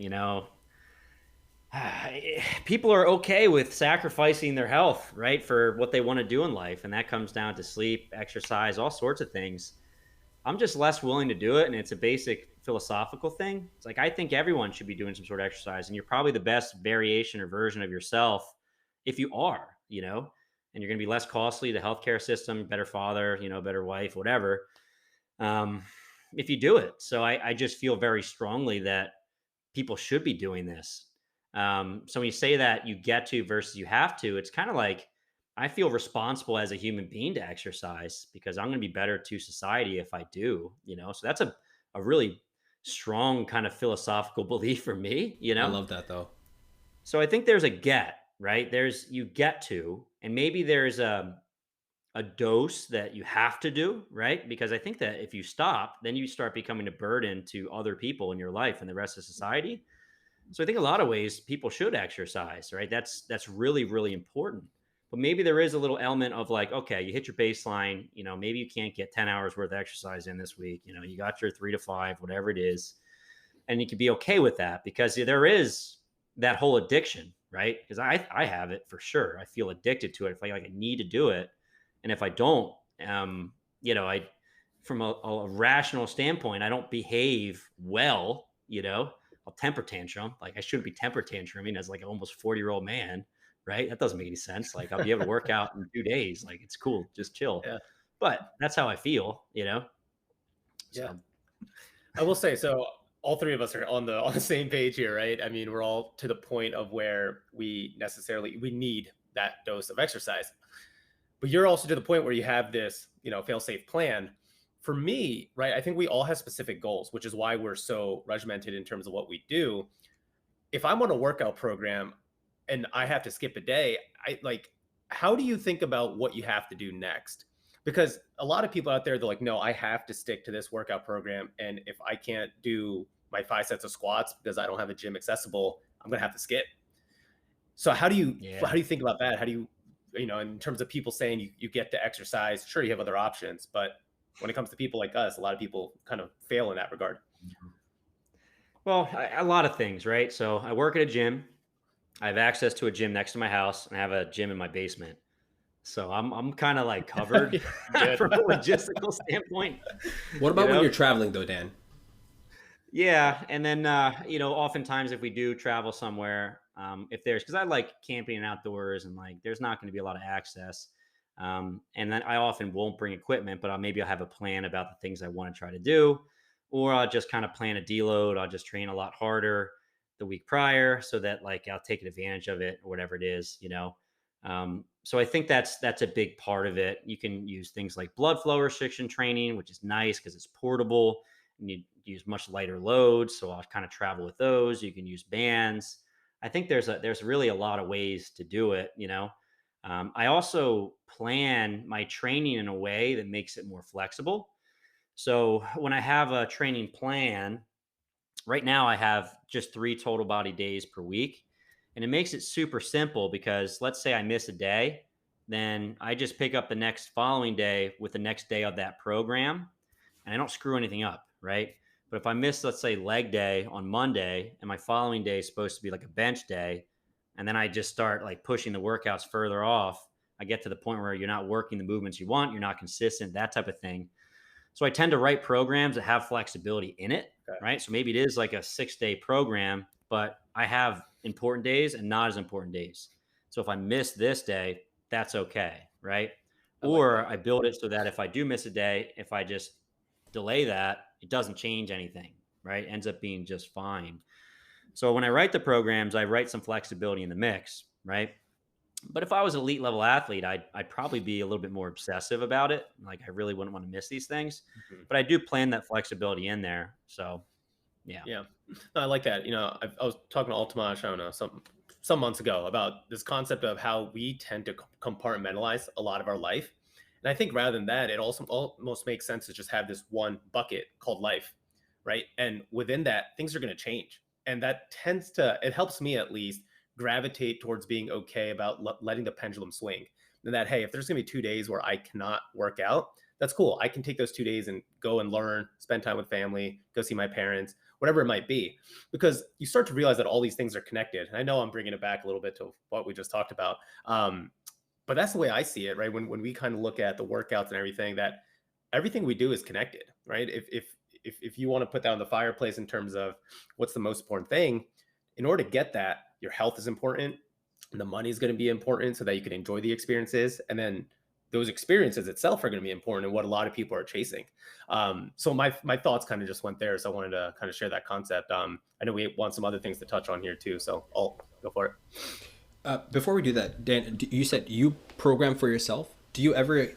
Speaker 3: People are okay with sacrificing their health, right, for what they want to do in life. And that comes down to sleep, exercise, all sorts of things. I'm just less willing to do it. And it's a basic philosophical thing. It's like, I think everyone should be doing some sort of exercise. And you're probably the best variation or version of yourself if you are, and you're going to be less costly to the healthcare system, better father, better wife, whatever. Um, if you do it. So I just feel very strongly that people should be doing this. So when you say that you get to versus you have to, it's kind of like I feel responsible as a human being to exercise because I'm going to be better to society if I do. So that's a really strong kind of philosophical belief for me.
Speaker 2: I love that though.
Speaker 3: So I think there's a get, right? You get to, and maybe there's a dose that you have to do, right? Because I think that if you stop, then you start becoming a burden to other people in your life and the rest of society. So I think a lot of ways people should exercise, right? That's really really important. But maybe there is a little element of like, okay, you hit your baseline, maybe you can't get 10 hours worth of exercise in this week, you got your 3 to 5, whatever it is, and you can be okay with that because there is that whole addiction, right? Because I have it for sure. I feel addicted to it. I feel like I need to do it, and if I don't, I from a rational standpoint, I don't behave well. I'll temper tantrum. Like I shouldn't be temper tantruming as like an almost 40-year-old man, right? That doesn't make any sense. Like I'll be able to work out in 2 days. Like it's cool, just chill.
Speaker 1: Yeah.
Speaker 3: But that's how I feel, you know?
Speaker 1: Yeah.
Speaker 3: So
Speaker 1: I will say, so all three of us are on the same page here, right? I mean, we're all to the point of where we need that dose of exercise. But you're also to the point where you have this, fail-safe plan. For me, right, I think we all have specific goals, which is why we're so regimented in terms of what we do. If I'm on a workout program and I have to skip a day, I like, how do you think about what you have to do next? Because a lot of people out there, they're like, no, I have to stick to this workout program. And if I can't do my 5 sets of squats because I don't have a gym accessible, I'm gonna have to skip. So
Speaker 3: yeah.
Speaker 1: how do you think about that? How do in terms of people saying you get to exercise, sure you have other options, but when it comes to people like us, a lot of people kind of fail in that regard.
Speaker 3: Well, a lot of things, right? So I work at a gym. I have access to a gym next to my house, and I have a gym in my basement. So I'm kind of like covered
Speaker 1: Good.
Speaker 3: from a logistical standpoint,
Speaker 2: What
Speaker 3: you
Speaker 2: about when
Speaker 3: know?
Speaker 2: you're traveling though, Dan?
Speaker 3: Yeah, and then oftentimes if we do travel somewhere, if there's because I like camping and outdoors, and like there's not going to be a lot of access, and then I often won't bring equipment, but I'll have a plan about the things I want to try to do, or I'll just kind of plan a deload. I'll just train a lot harder the week prior, so that like I'll take advantage of it or whatever it is. So I think that's a big part of it. You can use things like blood flow restriction training, which is nice because it's portable and you use much lighter loads. So I'll kind of travel with those. You can use bands. I think there's really a lot of ways to do it. I also plan my training in a way that makes it more flexible. So when I have a training plan, right now I have just 3 total body days per week. And it makes it super simple because let's say I miss a day, then I just pick up the next following day with the next day of that program and I don't screw anything up, right? But if I miss, let's say, leg day on Monday and my following day is supposed to be like a bench day, and then I just start like pushing the workouts further off, I get to the point where you're not working the movements you want, you're not consistent, that type of thing. So I tend to write programs that have flexibility in it,
Speaker 1: Okay.
Speaker 3: right? So maybe it is like a 6 day program, but I have important days and not as important days. So if I miss this day, that's okay, right?
Speaker 1: I like
Speaker 3: Or
Speaker 1: that.
Speaker 3: I build it so that if I do miss a day, if I just delay that, it doesn't change anything, right? It ends up being just fine. So when I write the programs, I write some flexibility in the mix, right? But if I was an elite level athlete, I'd probably be a little bit more obsessive about it. Like I really wouldn't want to miss these things.
Speaker 1: Mhm.
Speaker 3: But I do plan that flexibility in there. So yeah.
Speaker 1: Yeah, no, I like that. I was talking to Altamash, I don't know, some months ago about this concept of how we tend to compartmentalize a lot of our life, and I think rather than that, it also almost makes sense to just have this one bucket called life, right? And within that, things are going to change, and that tends to it helps me at least gravitate towards being okay about letting the pendulum swing. And that hey, if there's going to be 2 days where I cannot work out, that's cool. I can take those 2 days and go and learn, spend time with family, go see my parents, whatever it might be, because you start to realize that all these things are connected. And I know I'm bringing it back a little bit to what we just talked about, but that's the way I see it, right? When we kind of look at the workouts and everything, that everything we do is connected, right? If you want to put that on the fireplace in terms of what's the most important thing, in order to get that, your health is important, and the money is going to be important so that you can enjoy the experiences, and then those experiences itself are going to be important and what a lot of people are chasing. So my thoughts kind of just went there. So I wanted to kind of share that concept. I know we want some other things to touch on here too. So I'll go for it.
Speaker 2: Before we do that, Dan, you said you program for yourself. Do you ever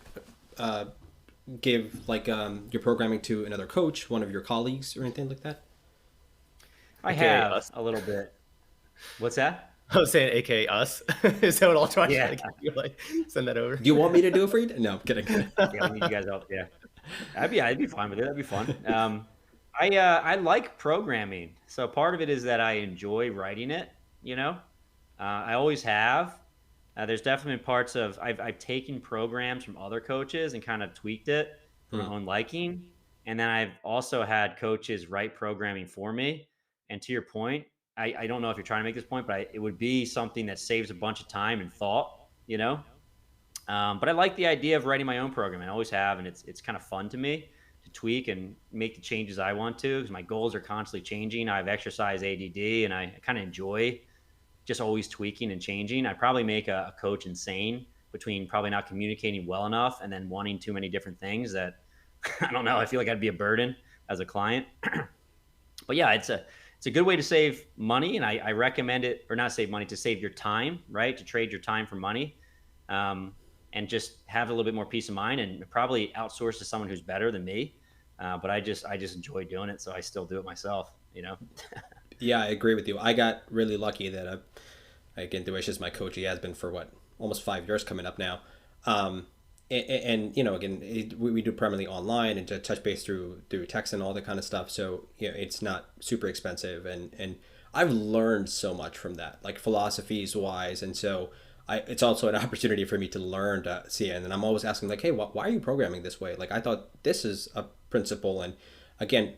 Speaker 2: uh, give like your programming to another coach, one of your colleagues, or anything like that?
Speaker 3: I
Speaker 1: AKA
Speaker 3: have
Speaker 1: us.
Speaker 3: a little bit. What's that?
Speaker 1: I was saying AKA us. Is that what I'll try
Speaker 3: Yeah.
Speaker 1: to get you like send that over?
Speaker 2: Do you want me to do it for you? No, I'm kidding.
Speaker 3: Yeah. We need you guys out. Yeah. I'd be fine with it. That'd be fun. I like programming. So part of it is that I enjoy writing it, you know, I always have. There's definitely been parts of I've taken programs from other coaches and kind of tweaked it for my
Speaker 2: Hmm.
Speaker 3: own liking. And then I've also had coaches write programming for me. And to your point, I don't know if you're trying to make this point, but it would be something that saves a bunch of time and thought, you know? But I like the idea of writing my own program. I always have, and it's kind of fun to me to tweak and make the changes I want to, because my goals are constantly changing. I have exercise ADD, and I kind of enjoy just always tweaking and changing. I probably make a coach insane between probably not communicating well enough and then wanting too many different things that I don't know. I feel like I'd be a burden as a client. But yeah, it's a good way to save money, and I recommend it, or not save money, to save your time, right? To trade your time for money, um, and just have a little bit more peace of mind, and probably outsource to someone who's better than me. But I just enjoy doing it, so I still do it myself. You know.
Speaker 2: Yeah, I agree with you. I got really lucky that again, Dewish is my coach. He has been for what, almost 5 years coming up now. And again, we do primarily online and to touch base through text and all that kind of stuff. So it's not super expensive, and I've learned so much from that, like philosophies wise, and so it's also an opportunity for me to learn to see it. And then I'm always asking like, hey, why are you programming this way? Like I thought this is a principle, and again,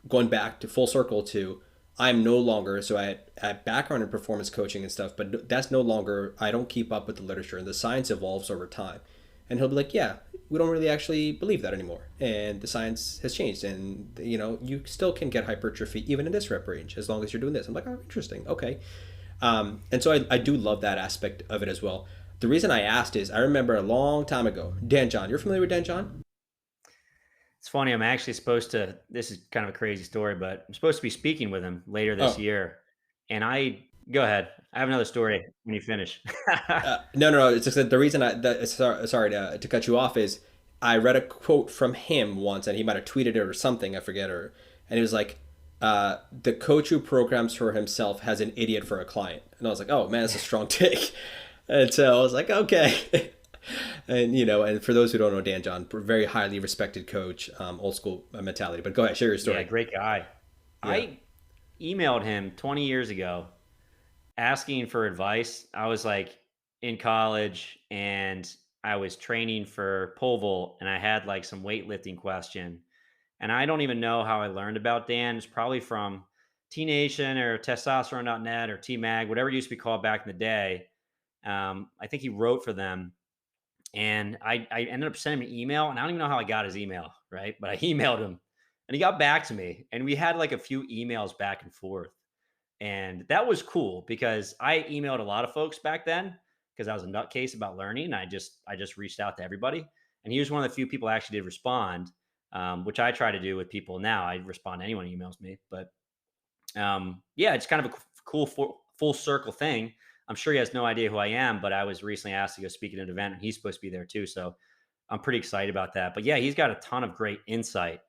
Speaker 2: going back to full circle to I'm no longer so I had background in performance coaching and stuff, but that's no longer. I don't keep up with the literature, and the science evolves over time. And he'll be like, yeah, we don't really actually believe that anymore, and the science has changed, and you still can get hypertrophy even in this rep range as long as you're doing this. I'm like, oh, interesting, okay. And so I do love that aspect of it as well. The reason I asked is I remember a long time ago, Dan John. You're familiar with Dan John?
Speaker 3: It's funny. I'm actually supposed to. This is kind of a crazy story, but I'm supposed to be speaking with him later this
Speaker 2: Oh,
Speaker 3: year. And I go ahead. I have another story when you finish.
Speaker 2: no. It's just that the reason sorry to cut you off is I read a quote from him once, and he might have tweeted it or something. I forget. And he was like, "The coach who programs for himself has an idiot for a client." And I was like, "Oh man, that's a strong take." And so I was like, "Okay." And for those who don't know Dan John, very highly respected coach, old school mentality. But go ahead, share your
Speaker 3: Yeah,
Speaker 2: story.
Speaker 3: great guy.
Speaker 2: Yeah.
Speaker 3: I emailed him 20 years ago asking for advice. I was like in college, and I was training for pole vault, and I had like some weightlifting question. And I don't even know how I learned about Dan. It's probably from T Nation or testosterone.net or T Mag, whatever it used to be called back in the day. I think he wrote for them. And I ended up sending him an email, and I don't even know how I got his email, right? But I emailed him, and he got back to me, and we had like a few emails back and forth. And that was cool because I emailed a lot of folks back then because I was a nutcase about learning. I just reached out to everybody, and he was one of the few people I actually did respond, which I try to do with people now. I respond to anyone who emails me, but yeah, it's kind of a cool full circle thing. I'm sure he has no idea who I am, but I was recently asked to go speak at an event, and he's supposed to be there too. So I'm pretty excited about that. But yeah, he's got a ton of great insight.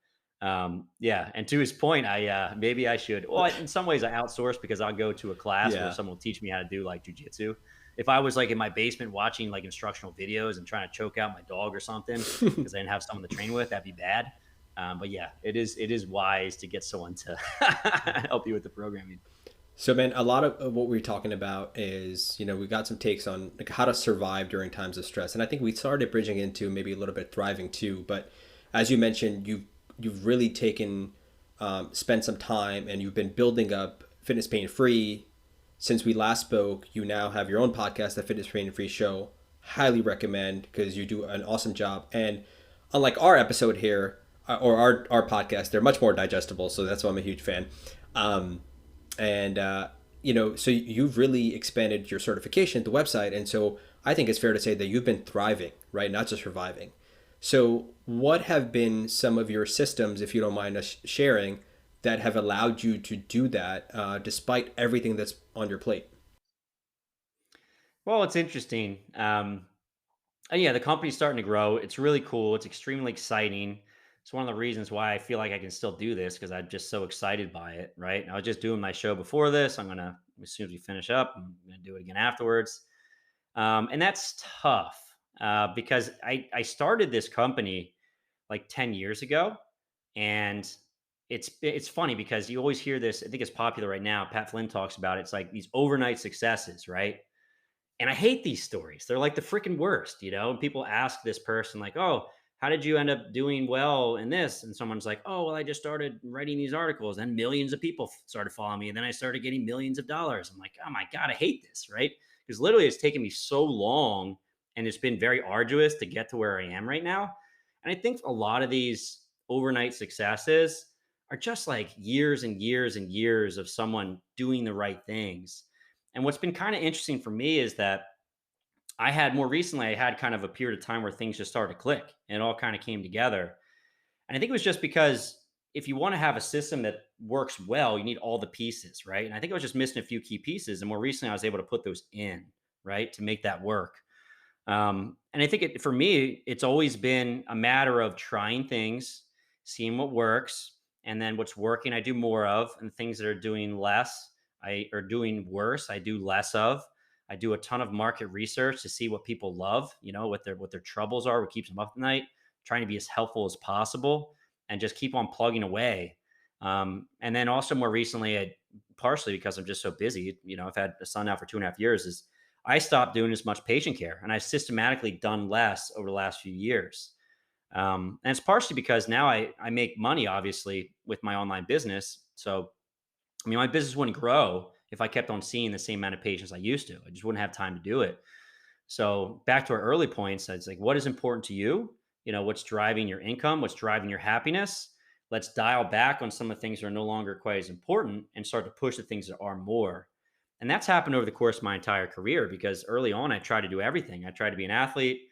Speaker 3: Yeah, and to his point, I maybe I should. Well, in some ways, I outsource because I'll go to a class where
Speaker 2: Yeah.
Speaker 3: someone will teach me how to do like jujitsu. If I was like in my basement watching like instructional videos and trying to choke out my dog or something because I didn't have someone to train with, that'd be bad. But yeah, it is wise to get someone to help you with the programming.
Speaker 2: So, man, a lot of what we're talking about is, we got some takes on like how to survive during times of stress, and I think we started bridging into maybe a little bit thriving too. But as you mentioned, you've really spent some time, and you've been building up Fitness Pain Free. Since we last spoke, you now have your own podcast, the Fitness Pain Free Show. Highly recommend because you do an awesome job. And unlike our episode here or our podcast, they're much more digestible. So that's why I'm a huge fan. Um, and so you've really expanded your certification, the website, and so I think it's fair to say that you've been thriving, right? Not just surviving. So what have been some of your systems, if you don't mind us sharing, that have allowed you to do that despite everything that's on your plate?
Speaker 3: Well, it's interesting. And yeah, the company's starting to grow. It's really cool. It's extremely exciting. It's one of the reasons why I feel like I can still do this because I'm just so excited by it. Right. I was just doing my show before this. As soon as we finish up, I'm gonna do it again afterwards. And that's tough because I started this company like 10 years ago, and it's funny because you always hear this. I think it's popular right now. Pat Flynn talks about it. It's like these overnight successes, right? And I hate these stories. They're like the freaking worst, you know? And people ask this person, like, oh, how did you end up doing well in this? And someone's like, oh, well, I just started writing these articles and millions of people started following me. And then I started getting millions of dollars. I'm like, oh my God, I hate this, right? Because literally it's taken me so long and it's been very arduous to get to where I am right now. And I think a lot of these overnight successes are just like years and years and years of someone doing the right things. And what's been kind of interesting for me is that I had more recently, I had kind of a period of time where things just started to click and it all kind of came together. And I think it was just because if you want to have a system that works well, you need all the pieces, right? And I think I was just missing a few key pieces. And more recently, I was able to put those in, right, to make that work. And I think for me, it's always been a matter of trying things, seeing what works, and then what's working, I do more of, and things that are doing less, I are doing worse, I do less of. I do a ton of market research to see what people love, what their troubles are, what keeps them up at night, trying to be as helpful as possible, and just keep on plugging away. And then also more recently, partially because I'm just so busy, I've had a son now for 2.5 years, is I stopped doing as much patient care and I've systematically done less over the last few years. And it's partially because now I make money, obviously, with my online business. So, I mean, my business wouldn't grow if I kept on seeing the same amount of patients I used to. I just wouldn't have time to do it. So, back to our early points, it's like, what is important to you? What's driving your income? What's driving your happiness? Let's dial back on some of the things that are no longer quite as important and start to push the things that are more. And that's happened over the course of my entire career because early on, I tried to do everything. I tried to be an athlete.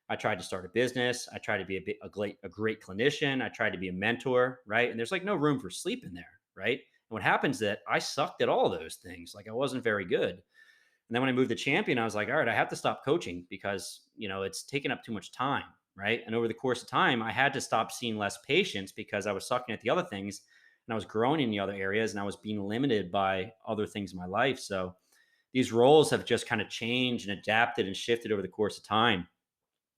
Speaker 3: I tried to start a business. I tried to be a great clinician. I tried to be a mentor, right? And there's like no room for sleep in there, right? And what happens is that I sucked at all those things. Like I wasn't very good. And then when I moved to champion, I was like, all right, I have to stop coaching because, it's taking up too much time. Right. And over the course of time, I had to stop seeing less patients because I was sucking at the other things and I was growing in the other areas and I was being limited by other things in my life. So these roles have just kind of changed and adapted and shifted over the course of time.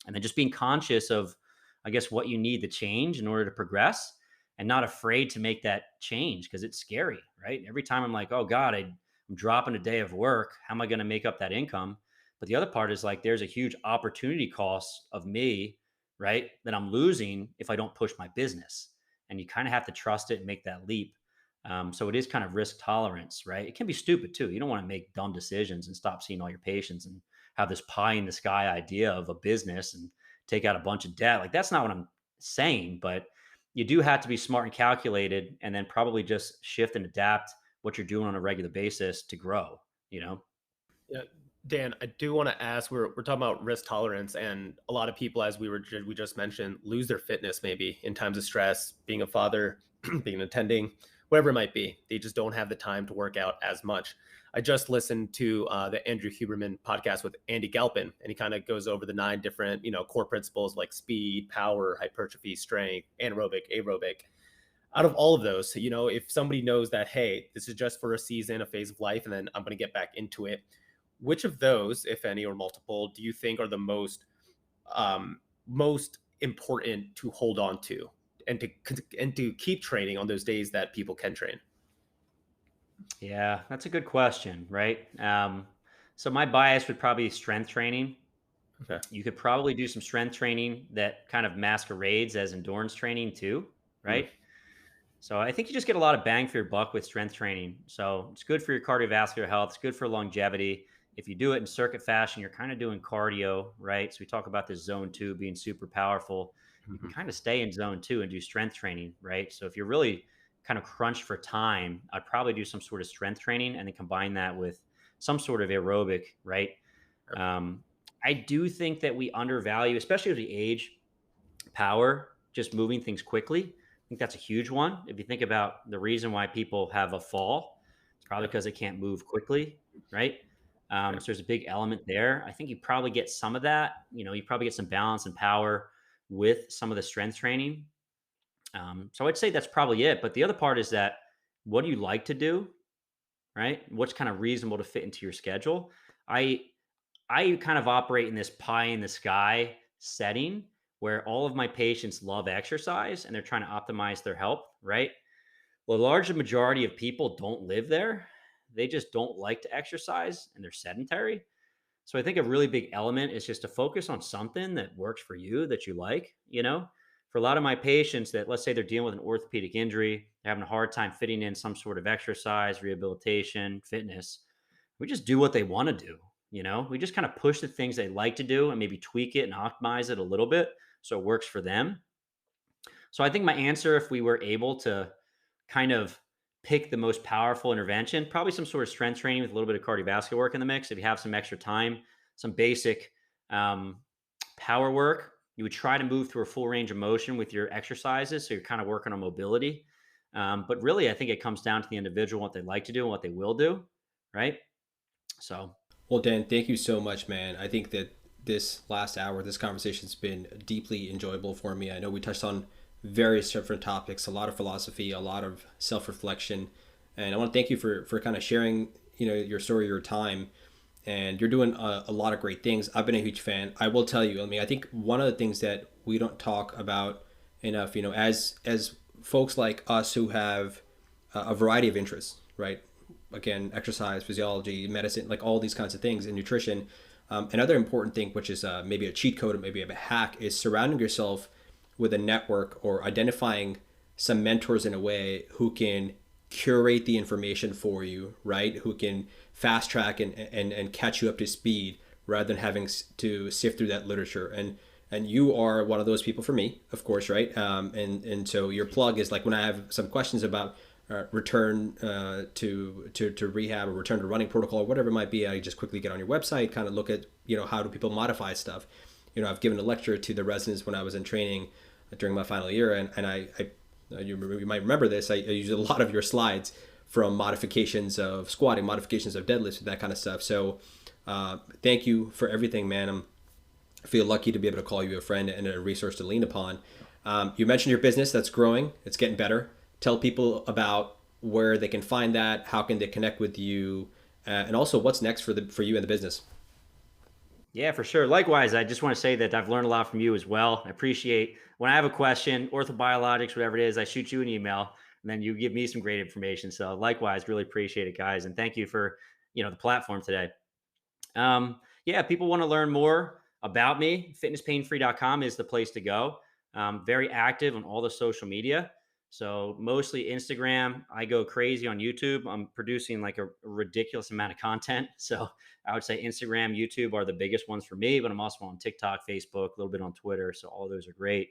Speaker 3: And then just being conscious of, I guess, what you need to change in order to progress and not afraid to make that change because it's scary, right? Every time I'm like, oh God, I'm dropping a day of work. How am I going to make up that income? But the other part is like, there's a huge opportunity cost of me, right? That I'm losing if I don't push my business. And you kind of have to trust it and make that leap. So it is kind of risk tolerance, right? It can be stupid too. You don't want to make dumb decisions and stop seeing all your patients and have this pie in the sky idea of a business and take out a bunch of debt. Like that's not what I'm saying, but you do have to be smart and calculated and then probably just shift and adapt what you're doing on a regular basis to grow, you know?
Speaker 1: Yeah, Dan, I do want to ask. We're talking about risk tolerance, and a lot of people, as we just mentioned, lose their fitness maybe in times of stress, being a father, being an attending, whatever it might be. They just don't have the time to work out as much. I just listened to the Andrew Huberman podcast with Andy Galpin, and he kind of goes over the 9 different core principles like speed, power, hypertrophy, strength, anaerobic, aerobic. Out of all of those, if somebody knows that, hey, this is just for a season, a phase of life, and then I'm going to get back into it, which of those, if any or multiple, do you think are the most important to hold on to and to keep training on those days that people can train?
Speaker 3: Yeah, that's a good question, right? So my bias would probably be strength training.
Speaker 1: Okay.
Speaker 3: You could probably do some strength training that kind of masquerades as endurance training too,
Speaker 1: Mm,
Speaker 3: right? So I think you just get a lot of bang for your buck with strength training. So it's good for your cardiovascular health. It's good for longevity. If you do it in circuit fashion, you're kind of doing cardio, right? So we talk about this zone 2 being super powerful. You can
Speaker 1: mhm.
Speaker 3: kind of stay in zone 2 and do strength training, right? So if you're really kind of crunched for time, I'd probably do some sort of strength training and then combine that with some sort of aerobic, right? Um, I do think that we undervalue, especially as we age, power, just moving things quickly. I think that's a huge one. If you think about the reason why people have a fall, it's probably
Speaker 1: Yeah.
Speaker 3: because they can't move quickly, right?
Speaker 1: Right.
Speaker 3: So there's a big element there. I think you probably get some of that. You probably get some balance and power with some of the strength training. So I'd say that's probably it. But the other part is that what do you like to do, right? What's kind of reasonable to fit into your schedule? I I kind of operate in this pie in the sky setting where all of my patients love exercise and they're trying to optimize their health, right? Well, the large majority of people don't live there. They just don't like to exercise and they're sedentary. So I think a really big element is just to focus on something that works for you that you like, For a lot of my patients that let's say they're dealing with an orthopedic injury, they're having a hard time fitting in some sort of exercise, rehabilitation, fitness, we just do what they want to do. We just kind of push the things they like to do and maybe tweak it and optimize it a little bit so it works for them. So I think my answer, if we were able to kind of pick the most powerful intervention, probably some sort of strength training with a little bit of cardiovascular work in the mix. If you have some extra time, some basic um, power work, you would try to move through a full range of motion with your exercises. So you're kind of working on mobility. But really, I think it comes down to the individual, what they like to do and what they will do. Right. So,
Speaker 2: Well, Dan, thank you so much, man. I think that this last hour, this conversation's been deeply enjoyable for me. I know we touched on various different topics, a lot of philosophy, a lot of self-reflection, and I want to thank you for kind of sharing, your story, your time, and you're doing a lot of great things. I've been a huge fan. I will tell you. I mean, I think one of the things that we don't talk about enough, as folks like us who have a variety of interests, right? Again, exercise, physiology, medicine, like all these kinds of things, and nutrition. Another important thing, which is maybe a cheat code or maybe a hack, is surrounding yourself with a network or identifying some mentors in a way who can curate the information for you, right? Who can fast track and catch you up to speed rather than having to sift through that literature. And you are one of those people for me, of course, right? And so your plug is like when I have some questions about return to rehab or return to running protocol or whatever it might be, I just quickly get on your website, kind of look at how do people modify stuff. I've given a lecture to the residents when I was in training during my final year, and you might remember this. I used a lot of your slides from modifications of squatting, modifications of deadlifts, that kind of stuff. So thank you for everything, man. I feel lucky to be able to call you a friend and a resource to lean upon. You mentioned your business that's growing. It's getting better. Tell people about where they can find that. How can they connect with you? And also what's next for you and the business.
Speaker 3: yeah, for sure. Likewise, I just want to say that I've learned a lot from you as well. I appreciate when I have a question, orthobiologics, whatever it is, I shoot you an email and then you give me some great information. So likewise, really appreciate it, guys. And thank you for, the platform today. Yeah, people want to learn more about me. Fitnesspainfree.com is the place to go. Very active on all the social media. So mostly Instagram. I go crazy on YouTube. I'm producing like a ridiculous amount of content. So I would say Instagram, YouTube are the biggest ones for me, but I'm also on TikTok, Facebook, a little bit on Twitter. So all those are great.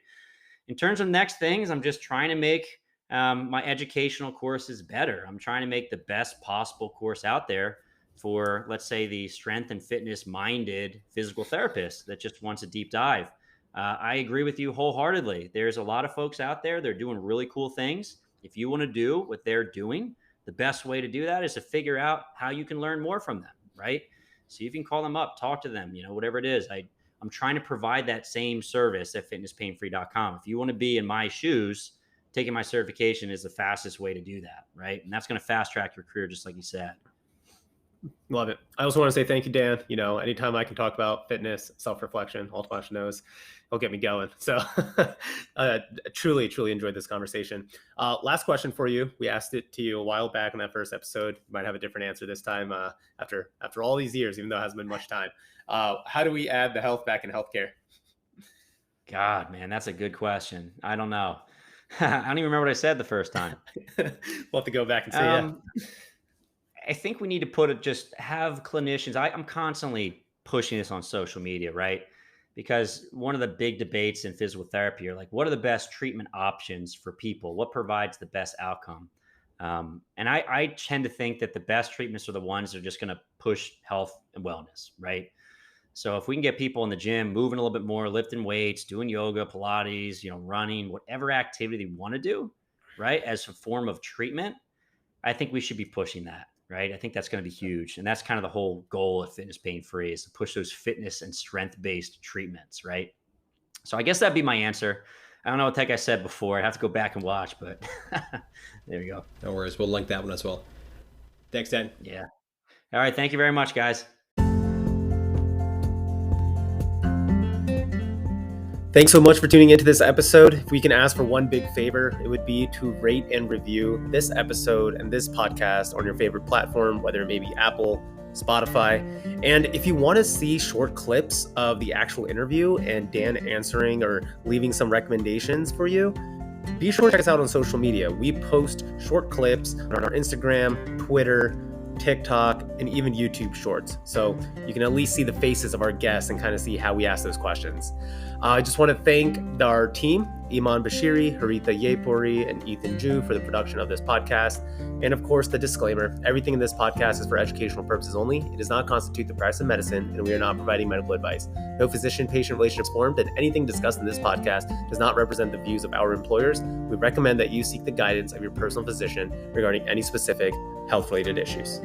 Speaker 3: In terms of next things, I'm just trying to make my educational courses better. I'm trying to make the best possible course out there for, let's say, the strength and fitness minded physical therapist that just wants a deep dive. I agree with you wholeheartedly. There's a lot of folks out there, they're doing really cool things. If you want to do what they're doing, the best way to do that is to figure out how you can learn more from them, right? See if you can call them up, talk to them, whatever it is. I'm trying to provide that same service at fitnesspainfree.com. If you want to be in my shoes, taking my certification is the fastest way to do that, right? And that's going to fast track your career, just like you said.
Speaker 1: Love it. I also want to say thank you, Dan. Anytime I can talk about fitness, self-reflection, all Tomash knows, it'll get me going. So truly, truly enjoyed this conversation. Last question for you. We asked it to you a while back in that first episode. You might have a different answer this time after all these years, even though it hasn't been much time. How do we add the health back in healthcare?
Speaker 3: God, man, that's a good question. I don't know. I don't even remember what I said the first time.
Speaker 1: We'll have to go back and say,
Speaker 3: I think we need to put it, just have clinicians. I'm constantly pushing this on social media, right? Because one of the big debates in physical therapy are like, what are the best treatment options for people? What provides the best outcome? And I tend to think that the best treatments are the ones that are just going to push health and wellness, right? So if we can get people in the gym moving a little bit more, lifting weights, doing yoga, Pilates, running, whatever activity they want to do, right, as a form of treatment, I think we should be pushing that, right? I think that's going to be huge. And that's kind of the whole goal of Fitness Pain Free, is to push those fitness and strength-based treatments, right? So I guess that'd be my answer. I don't know what the heck I said before. I'd have to go back and watch, but there you go.
Speaker 2: No worries. We'll link that one as well. Thanks, Dan.
Speaker 3: Yeah. All right. Thank you very much, guys.
Speaker 1: Thanks so much for tuning into this episode. If we can ask for one big favor, it would be to rate and review this episode and this podcast on your favorite platform, whether it may be Apple, Spotify. And if you want to see short clips of the actual interview and Dan answering or leaving some recommendations for you, be sure to check us out on social media. We post short clips on our Instagram, Twitter, TikTok, and even YouTube Shorts. So you can at least see the faces of our guests and kind of see how we ask those questions. I just want to thank our team, Iman Bashiri, Haritha Yepuri, and Ethan Ju for the production of this podcast. And of course, the disclaimer, everything in this podcast is for educational purposes only. It does not constitute the practice of medicine, and we are not providing medical advice. No physician-patient relationship is formed, and anything discussed in this podcast does not represent the views of our employers. We recommend that you seek the guidance of your personal physician regarding any specific health-related issues.